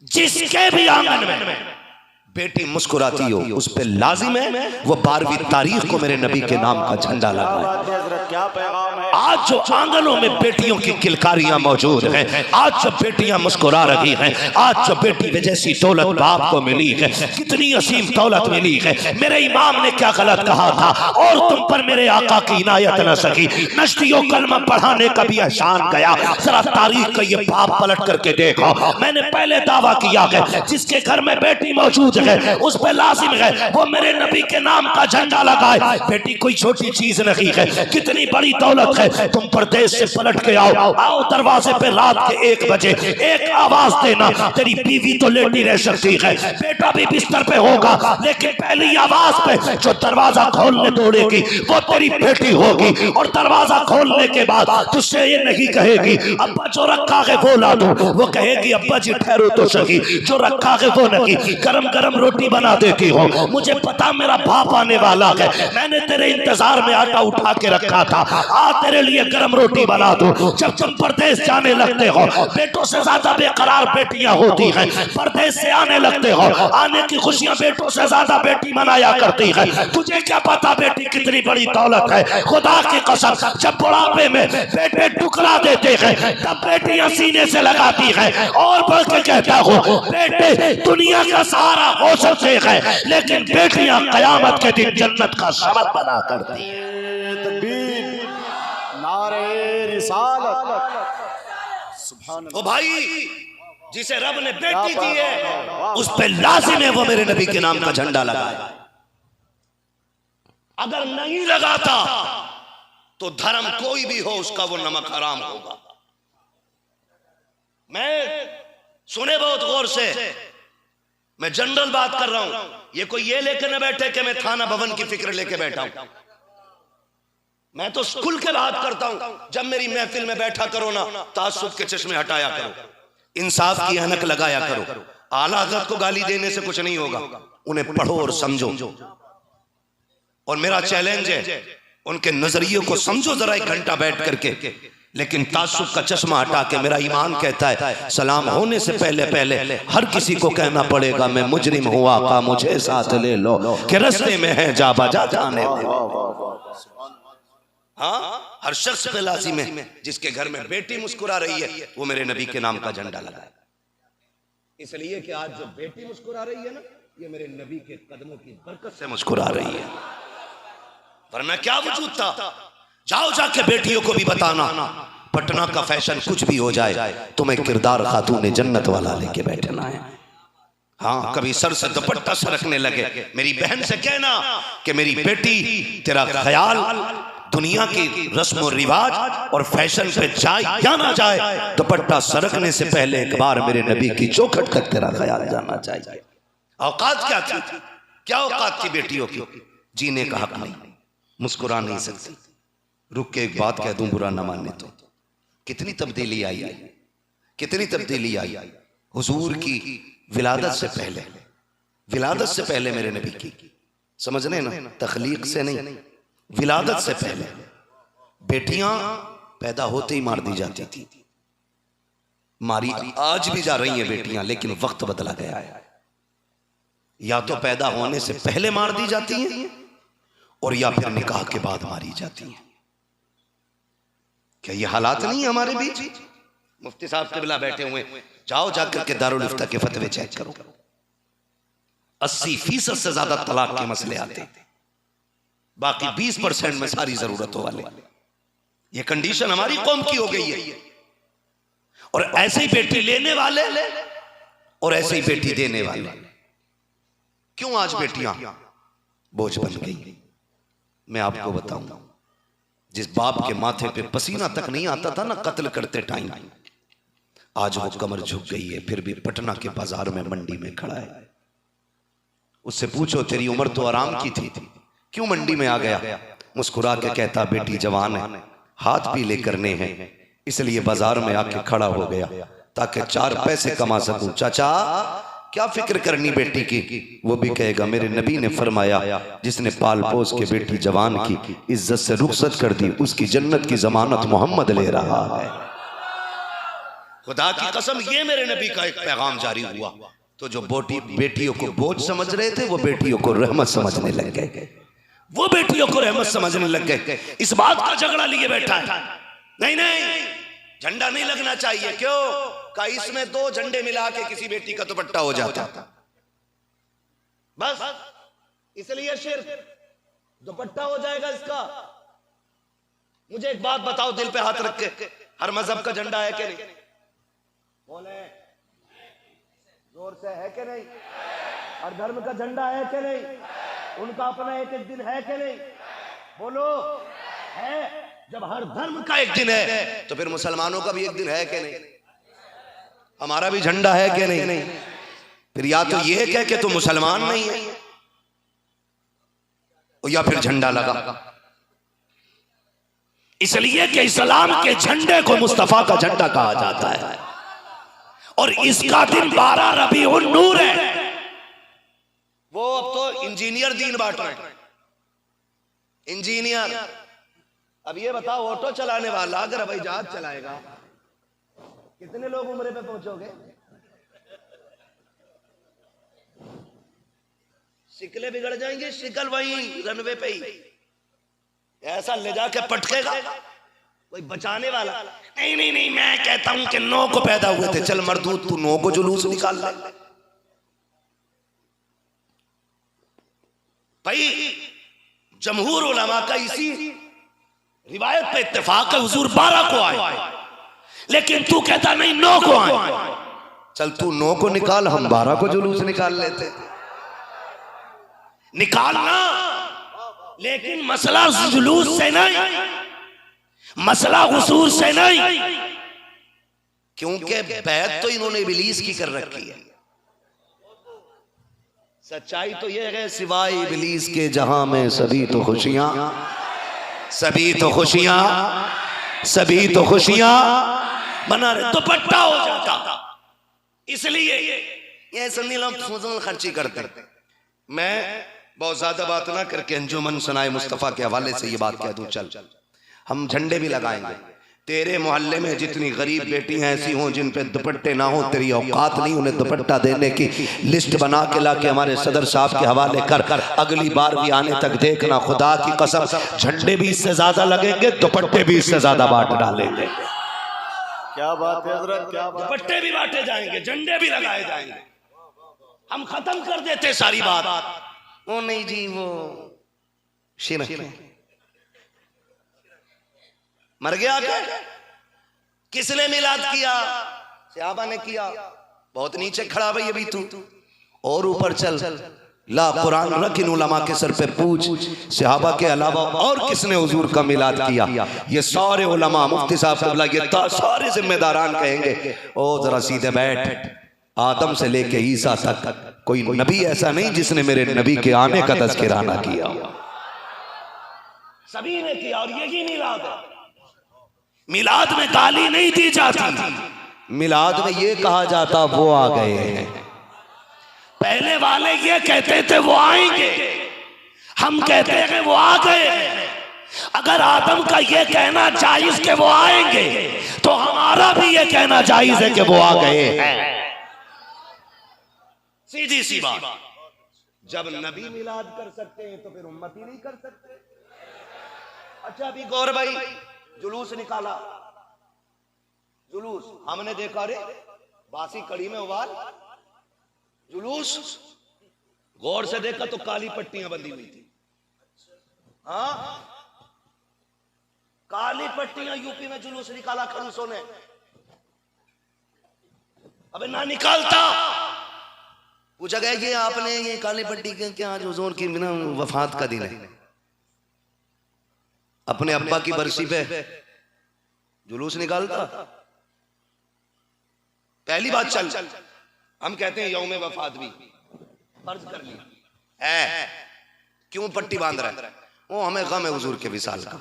जिसके भी आंगन में बेटी मुस्कुराती हो उस पे लाजिम है वो 12वीं तारीख को मेरे नबी के नाम का झंडा लगाए। आज जो आंगनों में बेटियों की किलकारियां मौजूद हैं, आज जो बेटियां मुस्कुरा रही हैं, आज जो बेटी में जैसी दौलत बाप को मिली है, कितनी असीम दौलत मिली है। मेरे इमाम ने क्या गलत कहा था और तुम पर मेरे आका की इनायत न सकी, नश्तियों कलमा पढ़ाने का भी एहसान गया। जरा तारीख का ये बाप पलट करके देखो। मैंने पहले दावा किया है जिसके घर में बेटी मौजूद है उस पे लाजिम है वो मेरे नबी के नाम का झंडा लगाए। बेटी कोई छोटी चीज नहीं है, कितनी बड़ी दौलत है। तुम परदेश से पलट के आओ दरवाजे पे रात के 1 बजे एक आवाज देना, तेरी बीवी तो लेटी रह सकती है, बेटा भी बिस्तर पे होगा, लेकिन पहली आवाज पे जो दरवाजा खोलने दौड़ेगी वो तेरी बेटी होगी। और दरवाजा खोलने के बाद तुझसे ये नहीं कहेगी अब्बा जो रखा है वो ला दो, वो कहेगी अब्बा जी ठहरो तो सही, जो रखा है वो नहीं। गरम गरम रोटी बना देती हो, मुझे पता मेरा बाप आने वाला है, मैंने तेरे इंतजार में आटा उठा के रखा था, आ तेरे लिए गरम रोटी बना दो। जब तुम परदेश जाने लगते हो बेटों से ज्यादा बेकरार बेटियां होती हैं, परदेश से आने लगते हो आने की खुशियां बेटों से ज्यादा बेटी मनाया करती है। तुझे क्या पता बेटी कितनी बड़ी दौलत है। खुदा की कसम जब बुढ़ापे में बेटे टुकड़ा देते हैं तब बेटियां सीने से लगाती है और बोल के कहता हूँ बेटे दुनिया का सहारा हो सकते हैं लेकिन बेटियां कयामत के दिन जन्नत का सबब बना करती हैं। ओ भाई जिसे रब ने बेटी दी है उस पे लाजिम है वो मेरे नबी के नाम का झंडा लगाए। अगर नहीं लगाता तो धर्म कोई भी हो उसका वो नमक हराम होगा। मैं सुने बहुत गौर से, मैं जनरल बात कर रहा हूं, ये कोई ये लेकर न बैठे कि मैं थाना भवन की फिक्र लेके बैठा हूं। मैं तो स्कूल के बात करता हूं। जब मेरी महफिल में बैठा करो ना तासुब के चश्मे हटाया करो, इंसाफ की अनक लगाया करो। आला हज़रत को गाली देने से कुछ नहीं होगा, उन्हें पढ़ो और समझो। और मेरा चैलेंज है उनके नजरिए को समझो जरा 1 घंटा बैठ करके, लेकिन तासुब का चश्मा हटा के। मेरा ईमान कहता है सलाम होने से पहले पहले हर किसी को कहना पड़ेगा मैं मुजरिम हूँ आका मुझे साथ ले लो कि रास्ते में है जा बजा जाने दो। हाँ हर शख्स पे लाजिम है जिसके घर में बेटी मुस्कुरा रही है वो मेरे नबी के नाम का झंडा लगाए। इसलिए कि आज जो बेटी मुस्कुरा रही है ना ये मेरे नबी के कदमों की बरकत से मुस्कुरा रही है, वरना क्या वजूद था। जाओ जाके बेटियों को भी बताना पटना का फैशन कुछ भी हो जाए तुम्हें किरदार खातून जन्नत वाला लेके बैठना है। हाँ कभी सर से दुपट्टा सरकने लगे मेरी बहन से कहना कि मेरी बेटी तेरा ख्याल दुनिया की रस्म और रिवाज और फैशन पे जाए या ना जाए, दुपट्टा सरकने से पहले एक बार मेरे नबी की चौखट तक तेरा ख्याल जाना चाहिए। औकात क्या थी, क्या औकात थी बेटियों की? जीने का हक नहीं, मुस्कुरा नहीं सकती। रुक के एक बात कह दूं बुरा न माने तो, कितनी तब्दीली आई है, कितनी तब्दीली आई हुजूर की विलादत से पहले। विलादत से पहले मेरे नबी की, समझने ना, तखलीक से नहीं, विलादत से पहले बेटियां पैदा होते ही मार दी जाती थी। मारी आज भी जा रही हैं बेटियां, लेकिन वक्त बदला गया है। या तो पैदा होने से पहले मार दी जाती हैं और या फिर निकाह के बाद मारी जाती हैं। क्या ये हालात नहीं है हमारे बीच? मुफ्ती साहब के बिला बैठे हुए, जाओ जाकर के दारुल इफ्ता के फतवे चेक करो। 80% से ज्यादा तलाक के मसले आते, बाकी 20% में सारी जरूरतों वाले। ये कंडीशन हमारी कौम की हो गई है। और ऐसे ही बेटी लेने वाले और ऐसे ही बेटी देने वाले। क्यों आज बेटियां बोझ बन गई? मैं आपको बताऊं, जिस बाप के माथे पे पसीना तक नहीं आता था ना कत्ल करते टाइम, आज वो कमर झुक गई है, फिर भी पटना के बाजार में मंडी में खड़ा है। उससे पूछो तेरी उम्र तो आराम की थी, क्यों मंडी में आ गया? मुस्कुरा के कहता बेटी जवान है, हाथ पीले करने हैं, इसलिए बाजार में आके खड़ा हो गया ताकि 4 पैसे कमा सकूं। चाचा क्या फिक्र करनी बेटी की? वो भी कहेगा मेरे नबी ने फरमाया जिसने पाल पोस के बेटी जवान की इज्जत से रुखसत कर दी उसकी जन्नत की जमानत मोहम्मद ले रहा है। खुदा की कसम ये मेरे नबी का एक पैगाम जारी हुआ तो जो बेटियों को बोझ समझ रहे थे वो बेटियों को रहमत समझने लग गए, वो बेटियों को रहमत समझने लग गए। इस बात का झगड़ा लिए बैठा है, नहीं नहीं झंडा नहीं लगना चाहिए। क्यों? का इसमें 2 झंडे मिला के किसी बेटी का दुपट्टा हो जाता, बस इसलिए शिर्क दुपट्टा हो जाएगा इसका। मुझे एक बात बताओ दिल पे हाथ रख के, हर मजहब का झंडा है कि नहीं? बोले जोर से, है कि नहीं? हर धर्म का झंडा है कि नहीं? उनका अपना एक एक दिन है कि नहीं? बोलो, है। जब हर धर्म का एक दिन है तो फिर मुसलमानों का भी एक दिन है कि नहीं? हमारा भी झंडा है कि नहीं? फिर या तो ये कह के तो मुसलमान नहीं है, या फिर झंडा लगा। इसलिए कि इस्लाम के झंडे को मुस्तफा का झंडा कहा जाता है और इसका दिन 12 रबीउन नूर है। वो अब तो इंजीनियर दीन बांट रहे हैं, इंजीनियर। अब ये बताओ, ऑटो चलाने वाला अगर हवाई जहाज चलाएगा, कितने लोग उम्रे पे पहुंचोगे? शिकले बिगड़ जाएंगे, शिकल वहीं रनवे पे ही ऐसा ले जाके पटकेगा कोई बचाने वाला नहीं। नहीं नहीं, मैं कहता हूं कि 9 को पैदा हुए थे, चल मरदूद तू 9 को जुलूस निकाल ले भाई। जमहूर उलमा का इसी रिवायत पे इत्तेफाक है, हुजूर 12 को आए, लेकिन तू कहता नहीं 9 को आए। चल तू 9 को निकाल, हम 12 को जुलूस निकाल लेते। निकालना, लेकिन मसला जुलूस से नहीं, मसला हुजूर से नहीं, क्योंकि बैत तो इन्होंने इब्लीस की कर रखी है। सच्चाई तो यह है, सिवाय इब्लीस के जहां में सभी तो खुशियां, सभी तो खुशियां, सभी तो खुशियां बना रहे। दुपट्टा हो जाता, इसलिए ये सुन्नी लोग फजूल खर्ची करते। मैं बहुत ज्यादा बात ना करके अंजुमन सनाए मुस्तफा के हवाले से ये बात कह दूं, चल हम झंडे भी लगाएंगे। तेरे मोहल्ले में जितनी गरीब बेटी हैं ऐसी हों जिन पे दुपट्टे ना हो, तेरी औकात नहीं उन्हें दुपट्टा देने की, लिस्ट बना के ला के हमारे सदर साहब के हवाले कर। अगली बार भी आने तक देखना, खुदा की कसम झंडे भी इससे ज्यादा लगेंगे, दुपट्टे भी इससे ज्यादा बांट डालेंगे। क्या बात है हजरत, क्या बात। दुपट्टे भी बांटे जाएंगे, झंडे भी लगाए जाएंगे, हम खत्म कर देते सारी बात। वो नहीं जी, वो शिरक मर गया क्या? किसने मिलाद किया? सहाबा ने किया। बहुत नीचे खड़ा भाई अभी तू, और ऊपर चल। ला कुरान रख, इन उलमा के सर पे पूछ, सहाबा के अलावा और किसने हुजूर का मिलाद किया? ये सारे उलमा, मुफ्ती साहब कबला, ये सारे जिम्मेदारान कहेंगे ओ जरा सीधे बैठ। आदम से लेके ईसा तक कोई नबी ऐसा नहीं जिसने मेरे नबी के आने का तज़किरा ना किया। सभी ने किया, और यही मिलाद है। मिलाद में गाली नहीं दी जाती, मिलाद में ये कहा जाता वो आ गए हैं। पहले वाले ये कहते थे वो आएंगे, हम कहते हैं वो आ गए हैं। अगर आदम का ये कहना जायज के वो आएंगे, तो हमारा भी ये कहना जायज है कि वो आ गए हैं। सीधी सी बात। जब नबी मिलाद कर सकते हैं तो फिर उम्मत ही नहीं कर सकते। अच्छा अभी गौर भाई जुलूस निकाला, जुलूस हमने देखा, रे बासी कड़ी में उबाल जुलूस, गौर से देखा तो काली पट्टियां बंधी हुई थी। हाँ, काली पट्टियां यूपी में जुलूस निकाला खलूसों ने। अबे ना निकालता, पूछा गया कि आपने ये काली पट्टी के आज हुजूर की बिना वफात का दिन है, अपने अब्बा की बरसी पे जुलूस निकालता। पहली बात, चल हम कहते हैं यौम वफात भी फर्ज कर लिया है, क्यों पट्टी बांध रहा है? वो हमें गम है हुजूर के विसाल का।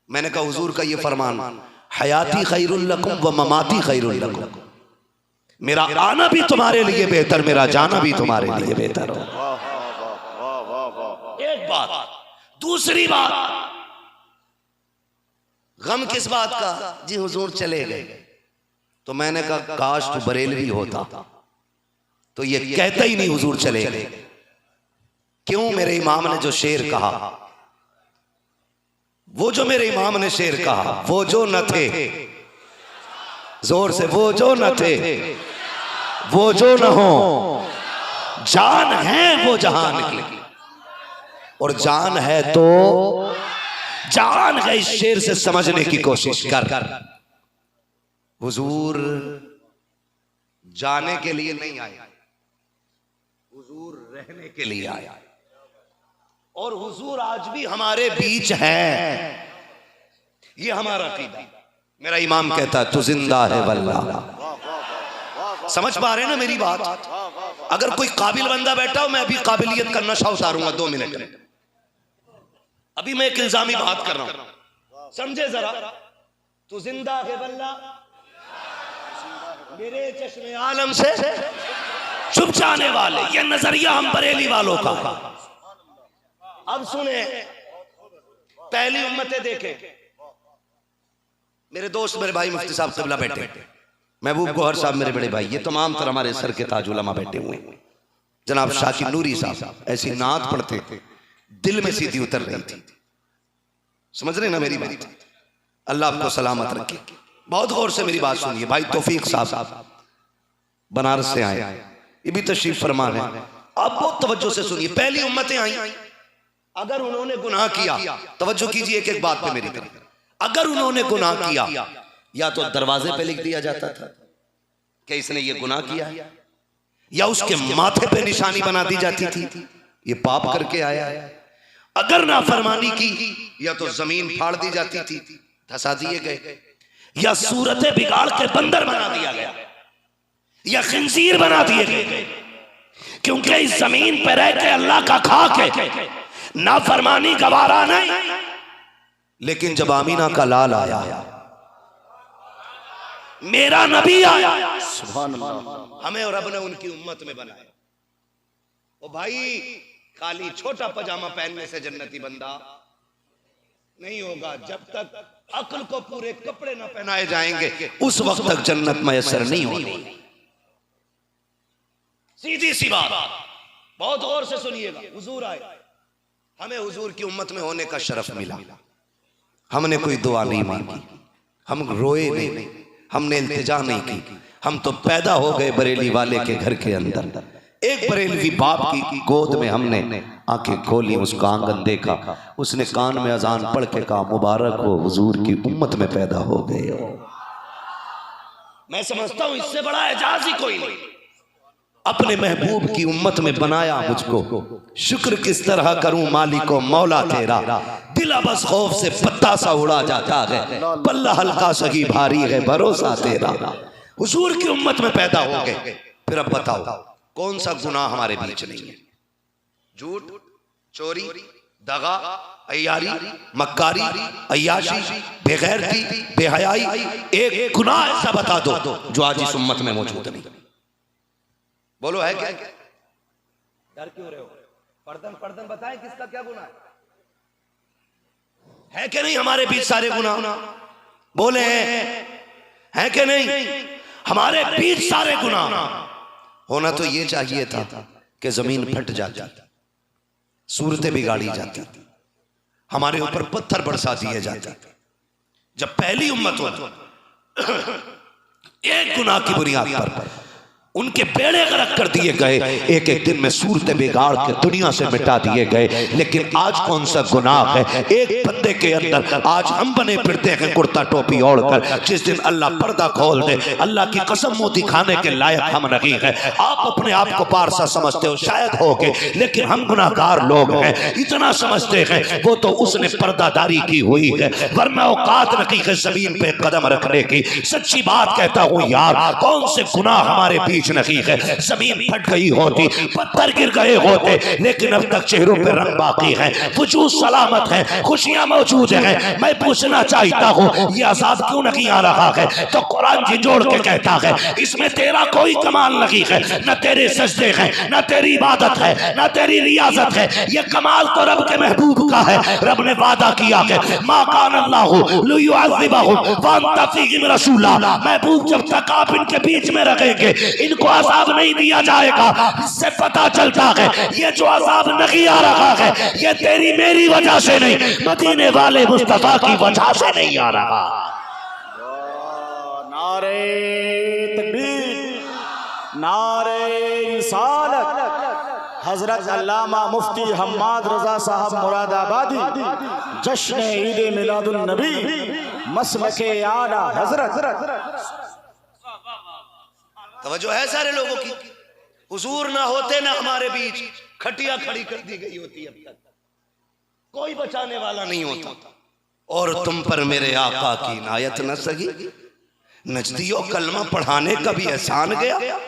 मैंने कहा हुजूर का ये फरमान, हयाती खैरुल लकुम व ममाती खैरुल लकुम, मेरा आना भी तुम्हारे लिए बेहतर, मेरा जाना भी तुम्हारे लिए बेहतर हो। एक बात। दूसरी बात, गम किस बात का? जी हुजूर चले गए, तो मैंने कहा काश तू बरेलवी होता तो ये कहता ही नहीं हुजूर चले गए। क्यों? मेरे इमाम ने जो शेर कहा, वो जो मेरे इमाम ने शेर कहा, वो जो न थे, जोर से, वो जो न थे, वो जो न हो, जान है वो जहान की, और जान है तो जान है। इस शेर से समझने की कोशिश कर। हुजूर जाने के लिए नहीं आए, हुजूर रहने के लिए आया, और हुजूर आज भी हमारे बीच है। ये हमारा अकीदा। मेरा इमाम कहता है तू जिंदा है वल्लाह। समझ पा रहे हैं ना मेरी बात? अगर कोई काबिल बंदा बैठा हो, मैं अभी काबिलियत का नशा उतारूंगा 2 मिनट में। अभी मैं एक इल्जामी बात कर रहा हूं, समझे जरा। तू जिंदा है वल्लाह, मेरे चश्मे आलम से छुप जाने वाले, ये नजरिया हम बरेली वालों का। अब सुने, पहली उम्मतें देखे। मेरे दोस्त, मेरे भाई मुफ्ती साहब क़िबला बैठे, महबूब गौहर साहब मेरे बड़े भाई, ये तमाम तरह हमारे सर के ताज उलमा बैठे हुए हैं। जनाब शाकिर नूरी साहब ऐसी नात पढ़ते थे, दिल में सीधी उतर रही थी। समझ रहे ना मेरी बात? अल्लाह आपको सलामत रखे। बहुत गौर से मेरी बात सुनिए। भाई तौफीक साहब बनारस से आए, ये भी तशरीफ फरमा है। आप बहुत तवज्जो से सुनिए। पहली उम्मतें आई, अगर उन्होंने गुनाह किया, तवज्जो कीजिए एक एक बात पे मेरी तरफ, अगर उन्होंने गुनाह किया, या तो दरवाजे पे लिख दिया जाता था कि इसने ये गुनाह किया है, या उसके माथे पे निशानी बना दी जाती थी ये पाप करके आया है। अगर नाफरमानी की, या तो जमीन फाड़ दी जाती थी, धसा दिए गए, या सूरतें बिगाड़ के बंदर बना दिया गया, या खिंजीर बना दिए गए। क्योंकि इस जमीन पर रह के अल्लाह का खा के नाफरमानी गवारा नहीं। लेकिन जब आमीना का लाल आया, मेरा नबी आया, सुभान अल्लाह, हमें और रब ने उनकी उम्मत में बनाया। ओ भाई, खाली छोटा पजामा पहनने से जन्नती बंदा नहीं होगा। जब तक अक्ल को पूरे कपड़े ना पहनाए जाएंगे, उस वक्त तक जन्नत मयसर नहीं होगी। सीधी सी बात, बहुत गौर से सुनिएगा। हुजूर आए, हमें हुजूर की उम्मत में होने का शरफ मिला। हमने कोई दुआ नहीं मांगी, हम रोए नहीं, हमने इल्तिजा नहीं की। हम तो पैदा हो गए बरेली वाले के घर के अंदर। एक बरेलवी बाप की गोद में हमने आंखें खोली, उसका आंगन देखा, उसने कान में अजान पढ़ के कहा मुबारक हो, हुजूर की उम्मत में पैदा हो गए हो। मैं समझता हूं इससे बड़ा एजाज ही कोई नहीं। अपने महबूब की उम्मत में बनाया मुझको, शुक्र किस तरह करूं मालिको मौला तेरा। दिला बस खौफ से पत्ता सा उड़ा जाता है, पल्ला हल्का सही भारी है भरोसा तेरा। हुजूर की उम्मत में पैदा हो गए। फिर अब बताओ कौन सा गुनाह हमारे बीच नहीं है? झूठ, चोरी, दगा, अय्यारी, मक्कारी, अय्याशी, बेगैरती, बेहयाई, एक गुनाह ऐसा बता दो जो आज इस उम्मत में मौजूद नहीं। बोलो है क्या? डर क्यों रहे हो? पर्दन बताएं किसका क्या गुनाह है कि नहीं हमारे बीच सारे गुनाह? बोले हैं कि नहीं हमारे बीच सारे गुनाह? होना तो ये चाहिए था कि जमीन फट जाती, सूरतें बिगाड़ी जाती, हमारे ऊपर पत्थर बरसा दिए जाते। जब पहली उम्मत हो एक गुनाह की बुनियाद पर उनके बेड़े गर्क कर दिए गए, एक एक दिन में सूरतें बिगाड़ के दुनिया से मिटा दिए गए। लेकिन आज कौन सा गुनाह है एक बंदे के अंदर? आज हम बने फिरते हैं कुर्ता टोपी ओढ़कर। जिस दिन अल्लाह पर्दा खोल दे, अल्लाह की कसम मोती खाने के लायक हम नहीं है। आप अपने आप को पारसा समझते हो, शायद हो गए, लेकिन हम गुनाहगार लोग हैं। इतना समझते हैं वो तो उसने पर्दादारी की हुई है, वरना औकात नहीं है जमीन पे कदम रखने की। सच्ची बात कहता हूँ यार, कौन से गुनाह हमारे बीच खींच नकी है, जमीन फट गई होती, पत्थर गिर गए होते, लेकिन अब तक चेहरों पे रंग बाकी है, वजूद सलामत है, खुशियां मौजूद है। मैं पूछना चाहता हूँ ये अजाब क्यों नहीं आ रहा है? तो कुरान झिझोड़ के कहता है इसमें तेरा कोई कमाल नहीं है, न तेरे सजदे हैं, न तेरी इबादत है, न तेरी रियाजत है, ये कमाल तो रब के महबूब का है। रब ने वादा किया है मा कान अल्लाहु लियुअज़्ज़िबहुम व अंत फीहिम रसूला, महबूब जब तक आप इनके बीच में रहेंगे इनको अजाब नहीं दिया जाएगा। इससे पता चलता है ये जो अजाब नहीं आ रहा है ये तेरी मेरी वजह से नहीं, मदीने वाले मुस्तफा की वजह से नहीं आ रहा। नारे तकबीर, नारे रिसालत। हजरत अल्लामा मुफ्ती हम्माद रजा साहब मुरादाबादी जश्न ईद मिलादुन नबी मसलके आला हजरत। तवज्जो है सारे लोगों की। हुजूर ना होते ना हमारे बीच खटिया खड़ी कर दी गई होती, अब तक कोई बचाने वाला नहीं होता। और तुम पर मेरे आका की इनायत न सगी, नजदियो कलमा पढ़ाने का भी एहसान गया।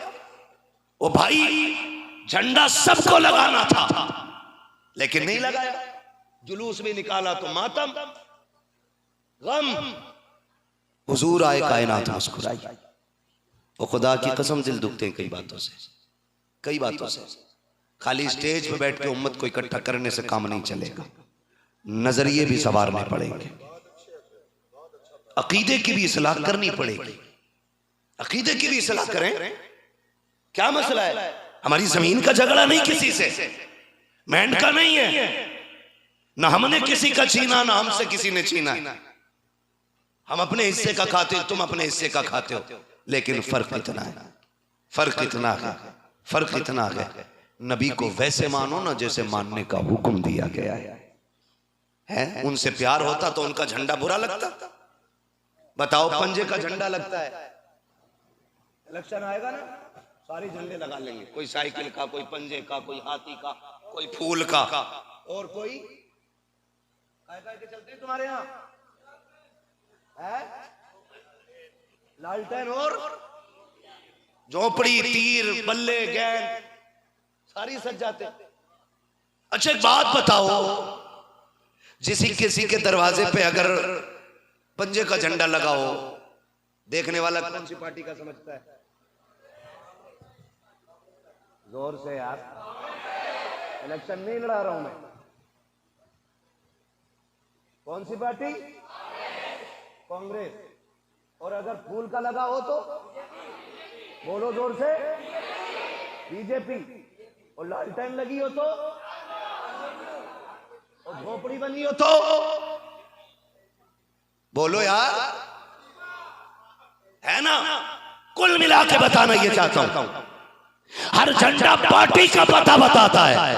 ओ भाई झंडा सबको लगाना था लेकिन नहीं लगाया, जुलूस भी निकाला तो मातम गम। हुजूर आए कायनात मुस्कुराई। वो खुदा की कसम दिल दुखते हैं कई बातों से, कई बातों से। खाली स्टेज पे बैठ के उम्मत को इकट्ठा करने से काम नहीं चलेगा, नजरिए भी संवारने पड़ेंगे, अकीदे की भी इस्लाह करनी पड़ेगी। अकीदे की भी इस्लाह करें। क्या मसला है? हमारी जमीन का झगड़ा नहीं किसी से, मैंड का नहीं है, ना हमने किसी का छीना ना हमसे किसी ने छीना है। हम अपने हिस्से का खाते हो, तुम अपने हिस्से का खाते हो, लेकिन फर्क इतना है, फर्क इतना है, फर्क इतना है नबी को वैसे मानो ना जैसे मानने का हुक्म दिया गया है। उनसे प्यार होता तो उनका झंडा बुरा लगता? बताओ, पंजे का झंडा लगता है, इलेक्शन आएगा ना सारी झंडे लगा लेंगे, कोई साइकिल का, कोई पंजे का, कोई हाथी का, कोई फूल का, और कोई काय के चलते हैं तुम्हारे यहाँ है? लालटेन और झोपड़ी, तीर, बल्ले, गेंद सारी सज जाते। अच्छा एक बात बताओ, किसी के दरवाजे पे अगर पंजे का झंडा लगा हो, देखने वाला कौन सी पार्टी का समझता है? जोर से यार, इलेक्शन नहीं लड़ा रहा हूं मैं। कौन सी पार्टी? कांग्रेस। और अगर फूल का लगा हो तो बोलो जोर से, बीजेपी। और लालटेन लगी हो तो, और झोपड़ी बनी हो तो बोलो यार, है ना? कुल मिला के बताना ये चाहता हूं, हर झंडा पार्टी का पता बताता है,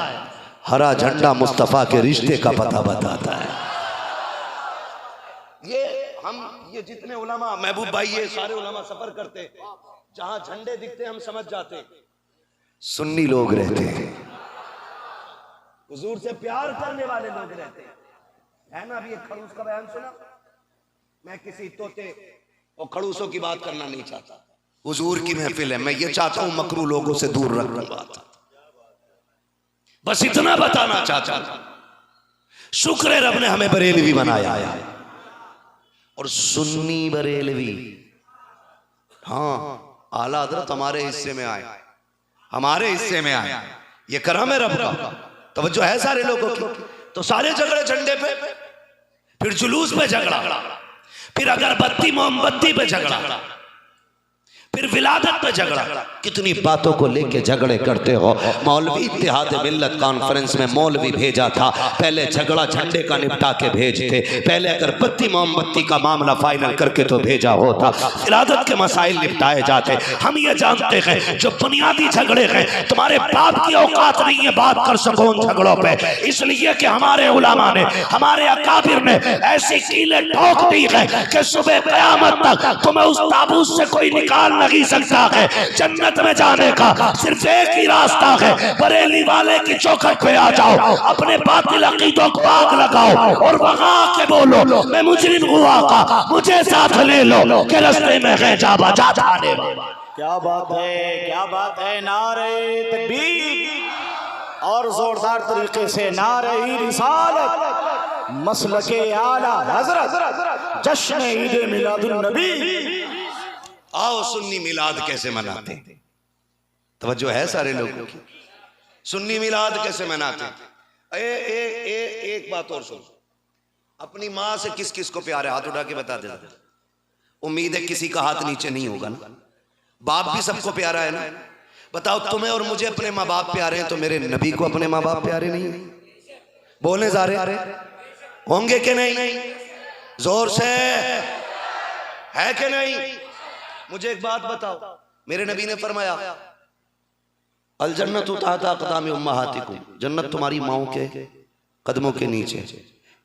हरा झंडा मुस्तफा के रिश्ते का पता बताता है। ये जितने उलमा, महबूब भाई, ये सारे उलमा सफर करते, जहां झंडे दिखते हम समझ जाते सुन्नी लोग रहते हैं, हुजूर से प्यार करने वाले लोग रहते हैं, है ना? अभी एक खड़ूस का बयान सुना। मैं किसी तोते और खड़ूसों की बात करना नहीं चाहता, हुजूर की महफिल है, मैं ये चाहता हूं मकरू लोगों से दूर रखना बात, बस इतना बताना चाहता हूं। शुक्र है रब ने हमें बरेलवी बनाया है, और सुन्नी बरेलवी। हाँ, आला हजरत हमारे हिस्से में आए, हमारे हिस्से में आए, ये करम है रब का। तवज्जो है सारे लोगों की। तो सारे झगड़े झंडे पे, फिर जुलूस पे झगड़ा, फिर अगरबत्ती मोमबत्ती पे झगड़ा, फिर विलादत पे झगड़ा। कितनी बातों को लेके झगड़े करते हो। मौलवी इत्तेहाद मिल्लत कॉन्फ्रेंस में मौलवी भेजा था, पहले झगड़ा झंडे का निपटा के भेजते, पहले अगरबत्ती मोमबत्ती का मामला फाइनल करके तो भेजा होता, विलादत के मसाइल निपटाए जाते। हम ये जानते हैं जो बुनियादी झगड़े हैं, तुम्हारे बाप की औकात नहीं है बात कर सको उन झगड़ों पे, इसलिए कि हमारे उलमा ने, हमारे अकाबिर ने ऐसी कीलें ठोक दी है कि सुबह क़यामत तक तुम्हें उस ताबूत से कोई निकाल नहीं सकता है। जन्नत में जाने का सिर्फ एक ही रास्ता है, बरेली वाले की चौखट पे आ जाओ, अपने बातिल अकीदों को आग लगाओ और वहां आके बोलो मैं मुजरिम हुआ का, मुझे साथ ले लो कि रास्ते में है जा बजा जाने वाला। क्या बात है, क्या बात है। नारे तकबीर और जोरदार तरीके से नारे रिसालत, मसलके आला हजरत, जश्न ईद मिलादुन नबी। आओ सुन्नी मिलाद कैसे मनाते हैं, तवज्जो है सारे लोगों की। सुन्नी मिलाद कैसे मनाते हैं? एक बात और सुन, अपनी माँ से किस किस को प्यार है? हाथ उठा के बता दे। उम्मीद है किसी का हाथ नीचे नहीं होगा ना। बाप भी सबको प्यारा है ना। बताओ तुम्हें और मुझे अपने माँ बाप प्यारे हैं, तो मेरे नबी को अपने माँ बाप प्यारे नहीं है? बोलने जा रहे होंगे कि नहीं? जोर से है कि नहीं? मुझे एक बात बताओ, मेरे नबी ने फरमाया अल जन्नतु तहता अक़दामी उम्महातिकुम, जन्नत तुम्हारी माओ के कदमों के नीचे।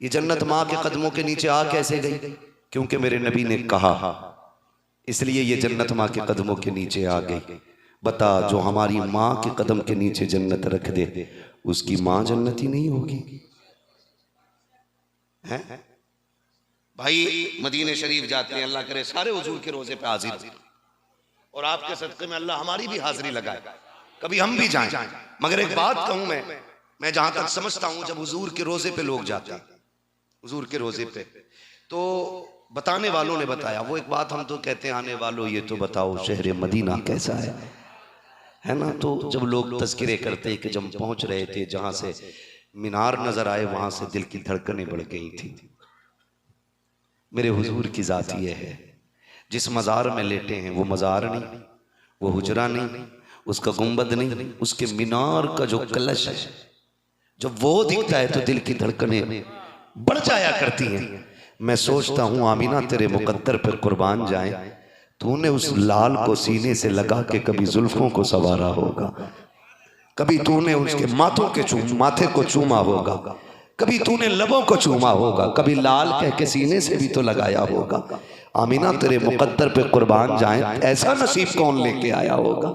ये जन्नत माँ के कदमों के नीचे आ कैसे गई? क्योंकि मेरे नबी ने कहा, इसलिए ये जन्नत माँ के कदमों के नीचे आ गई। बता, जो हमारी माँ के कदम के नीचे जन्नत रख दे, उसकी माँ जन्नती नहीं होगी? हैं भाई, मदीने शरीफ जाते हैं, अल्लाह करे सारे हुजूर के रोजे पे हाजिर, और आपके सदक़े में अल्लाह हमारी भी हाजिरी लगाए, कभी हम भी जाएं। मगर एक बात कहूं, मैं जहां तक समझता हूं, जब हुजूर के रोजे पे लोग जाते हैं, हुजूर के रोजे पे, तो बताने वालों ने बताया वो एक बात, हम तो कहते हैं आने वालों ये तो बताओ शहर मदीना कैसा है ना। तो जब लोग तज़किरे करते कि जब पहुंच रहे थे, जहां से मीनार नजर आए वहां से दिल की धड़कनें बढ़ गई थी। मेरे हुजूर की जात ये है, जिस मज़ार में लेटे हैं वो मज़ार नहीं, वो हुजरा नहीं, उसका गुंबद नहीं, उसके मीनार का जो कलश है, जब वो दिखता है तो दिल की धड़कनें बढ़ जाया करती हैं। मैं सोचता हूँ आमीना तेरे मुकद्दर पे कुर्बान जाए, तूने उस लाल को सीने से लगा के कभी जुल्फों को संवारा होगा, कभी तूने उसके माथे को चूमा होगा, कभी तूने लबों को चूमा होगा, कभी लाल कह के सीने से भी तो लगाया होगा। आमीना तेरे मुकद्दर पे कुर्बान जाए, ऐसा नसीब कौन लेके आया होगा?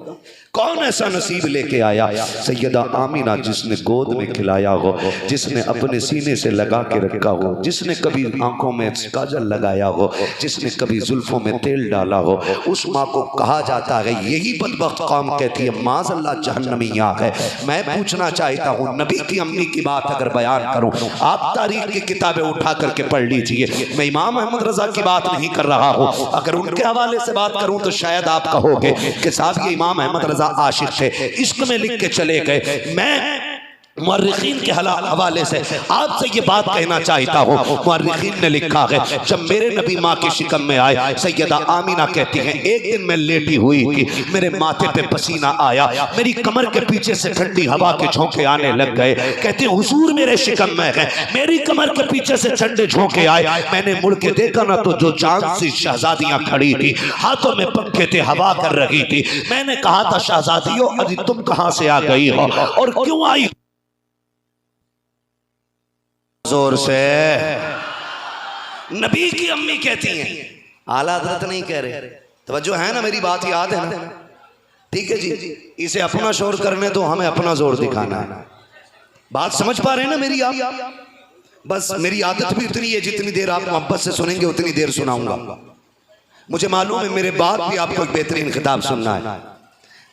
कौन ऐसा नसीब लेके आया? सैयदा आमीना, जिसने गोद में खिलाया हो, जिसने अपने सीने से लगा के रखा हो, जिसने कभी आंखों में काजल लगाया हो, जिसने कभी जुल्फों में तेल डाला हो, उस माँ को कहा जाता है, यही बदबख्त कौम कहती है माज़अल्लाह जहन्नमिया है। मैं पूछना चाहता हूँ, नबी की अम्मी की बात अगर बयान करूँ, आप तारीख की किताबें उठा करके पढ़ लीजिए। मैं इमाम अहमद रजा की बात नहीं कर रहा हूँ, अगर उनके हवाले से बात करूँ तो शायद आप कहोगे कि साहब ये इमाम अहमद रजा आशिक थे, इश्क में लिख के चले गए। मैं मुअर्रिखीन के हवाले से आपसे ये बात कहना चाहता हूँ, मुअर्रिखीन ने लिखा है, जब मेरे नबी माँ के शिकम में आए, सैयदा आमीना कहती हैं, एक दिन मैं लेटी हुई थी, मेरे माथे पे पसीना आया, मेरी कमर के पीछे से ठंडी हवा के झोंके आने लग गए। कहते हैं हुजूर मेरे शिकम में है, मेरी कमर के पीछे से ठंडे झोंके आए, मैंने मुड़ के देखा ना तो जो चांद सी शहजादियां खड़ी थी, हाथों में पंखे थे, हवा कर रही थी। मैंने कहा था शहजादियों, अरे तुम कहां से आ गई हो और क्यों आई? जोर से नबी की अम्मी कहती हैं, आला हज़रत नहीं कह रहे, तवज्जो है ना, मेरी बात याद है ना? ठीक है जी, इसे अपना शोर करने दो, हमें अपना जोर दिखाना है। बात समझ पा रहे हैं ना मेरी आप? बस मेरी आदत भी उतनी है, जितनी देर आप मोहब्बत से सुनेंगे उतनी देर सुनाऊंगा। मुझे मालूम है मेरे बाद भी आपको एक बेहतरीन खिताब सुनना है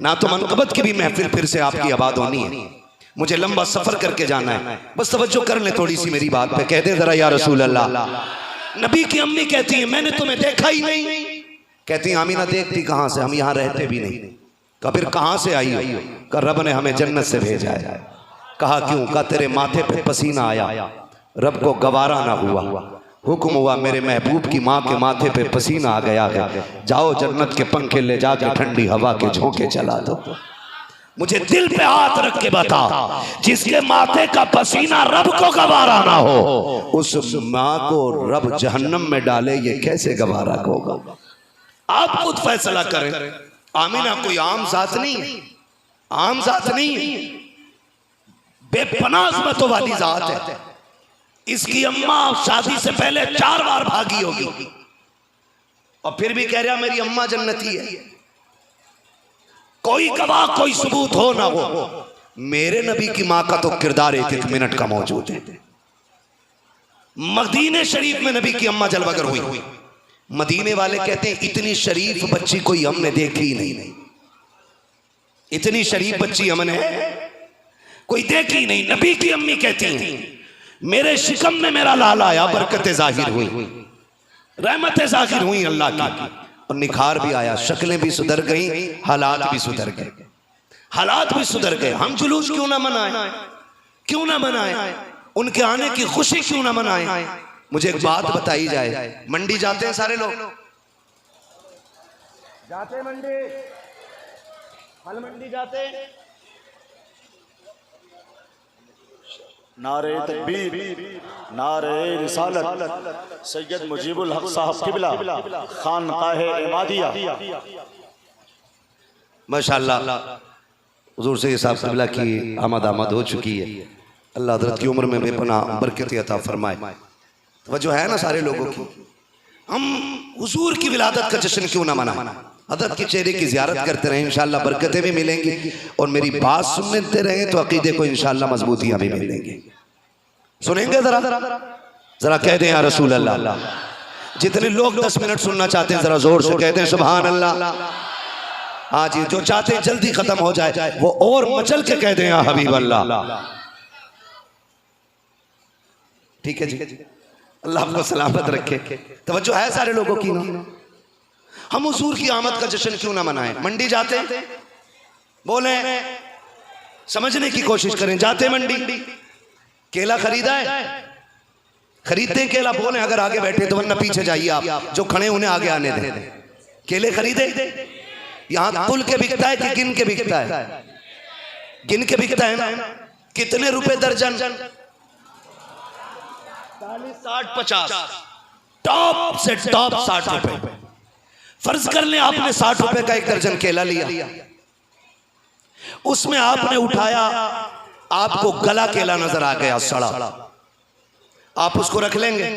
ना, तो मनक़बत की भी महफिल फिर से आपकी आबाद होनी है, मुझे लंबा सफर करके जाना है। बस तवज्जो कर ले थोड़ी सी मेरी बात पे, कह दे जरा या रसूल अल्लाह। नबी की अम्मी कहती है, मैंने तुम्हें देखा ही नहीं। कहती है आमीना, देखती कहां से, हम यहाँ रहते भी नहीं। कहा फिर कहां से आई हो? कहा रब ने हमें जन्नत से भेजा है। कहा क्यों? कहा तेरे माथे पे पसीना आया, रब को गवारा ना हुआ, हुक्म हुआ मेरे महबूब की माँ के माथे पे पसीना आ गया है, जाओ जन्नत के पंखे ले जाके ठंडी हवा के झोंके चला दो। मुझे दिल पे हाथ रख के बता, जिसके माथे का पसीना रब को गवारा ना हो, उस माँ को रब जहन्नम में डाले, ये कैसे गवारा होगा? आप खुद फैसला करें। आमीना कोई आम जात नहीं है, आम जात नहीं है, बेपनाह अज़मतों वाली जात है। इसकी अम्मा शादी से पहले 4 बार भागी होगी, और फिर भी कह रहा मेरी अम्मा जन्नती है। कोई गवाह कोई सबूत हो ना हो, मेरे नबी की माँ का तो किरदार एक मिनट का मौजूद है। मदीने शरीफ में नबी की अम्मा जलवागर हुई, मदीने वाले कहते हैं इतनी शरीफ बच्ची कोई हमने देखी ही नहीं, इतनी शरीफ बच्ची हमने कोई देखी नहीं। नबी की अम्मी कहती हैं मेरे शिकम में मेरा लाल आया, बरकतें जाहिर हुई, रहमतें जाहिर हुई अल्लाह की, और निखार भी आया, शक्लें भी सुधर गई, हालात भी सुधर गए, हालात भी सुधर गए। हम जुलूस क्यों ना मनाएं, क्यों ना मनाएं, उनके आने की खुशी क्यों ना मनाएं। मुझे एक बात बताई जाए, मंडी जाते हैं सारे लोग, जाते मंडी, फल मंडी जाते, नारे तकबीर, नारे रिसालत, सैयद मुजीबुल हक साहब किबला, खानकाहे इमादिया। माशाअल्लाह हुजूर से साहब किबला की आमद हो चुकी है। अल्लाह हज़रत की उम्र में बेपनाह बरकत अता फरमाए। वजह है ना सारे लोगों की, हम हुजूर की विलादत का जश्न क्यों ना मनाएं, हज़रत के चेहरे की ज़ियारत करते रहें, इंशाअल्लाह बरकतें भी मिलेंगी, और मेरी बात सुनते रहें तो अकीदे को इंशाअल्लाह मजबूतियाँ भी मिलेंगी। सुनेंगे जरा जरा कह दें या रसूल अल्लाह। जितने लोग 10 मिनट सुनना चाहते हैं जरा जोर से कह दें सुभान अल्लाह। हाँ जी, जो चाहते हैं जल्दी खत्म हो जाए वो और मचल के कह दें या हबीब अल्लाह। ठीक है जी, अल्लाह आपको सलामत रखे। तवज्जो है सारे लोगों की ना। हम हुजूर की आमद का जश्न क्यों ना मनाएं। मंडी जाते बोले, समझने की कोशिश करें, जाते मंडी, केला खरीदा है, खरीदते हैं केला, बोले अगर आगे बैठे तो, वरना पीछे जाइए आप, जो खड़े उन्हें आगे आने दें। केले खरीदे, यहाँ तुल के बिकता है कि गिन के बिकता है, गिन के बिकता है ना। कितने रुपए दर्जन, 40, 50, टॉप से टॉप 60 रुपए। फर्ज कर लें आपने 60 रुपए का एक दर्जन केला लिया, उसमें आपने उठाया, आपको गला केला नजर आ गया सड़ा, आप उसको रख लेंगे?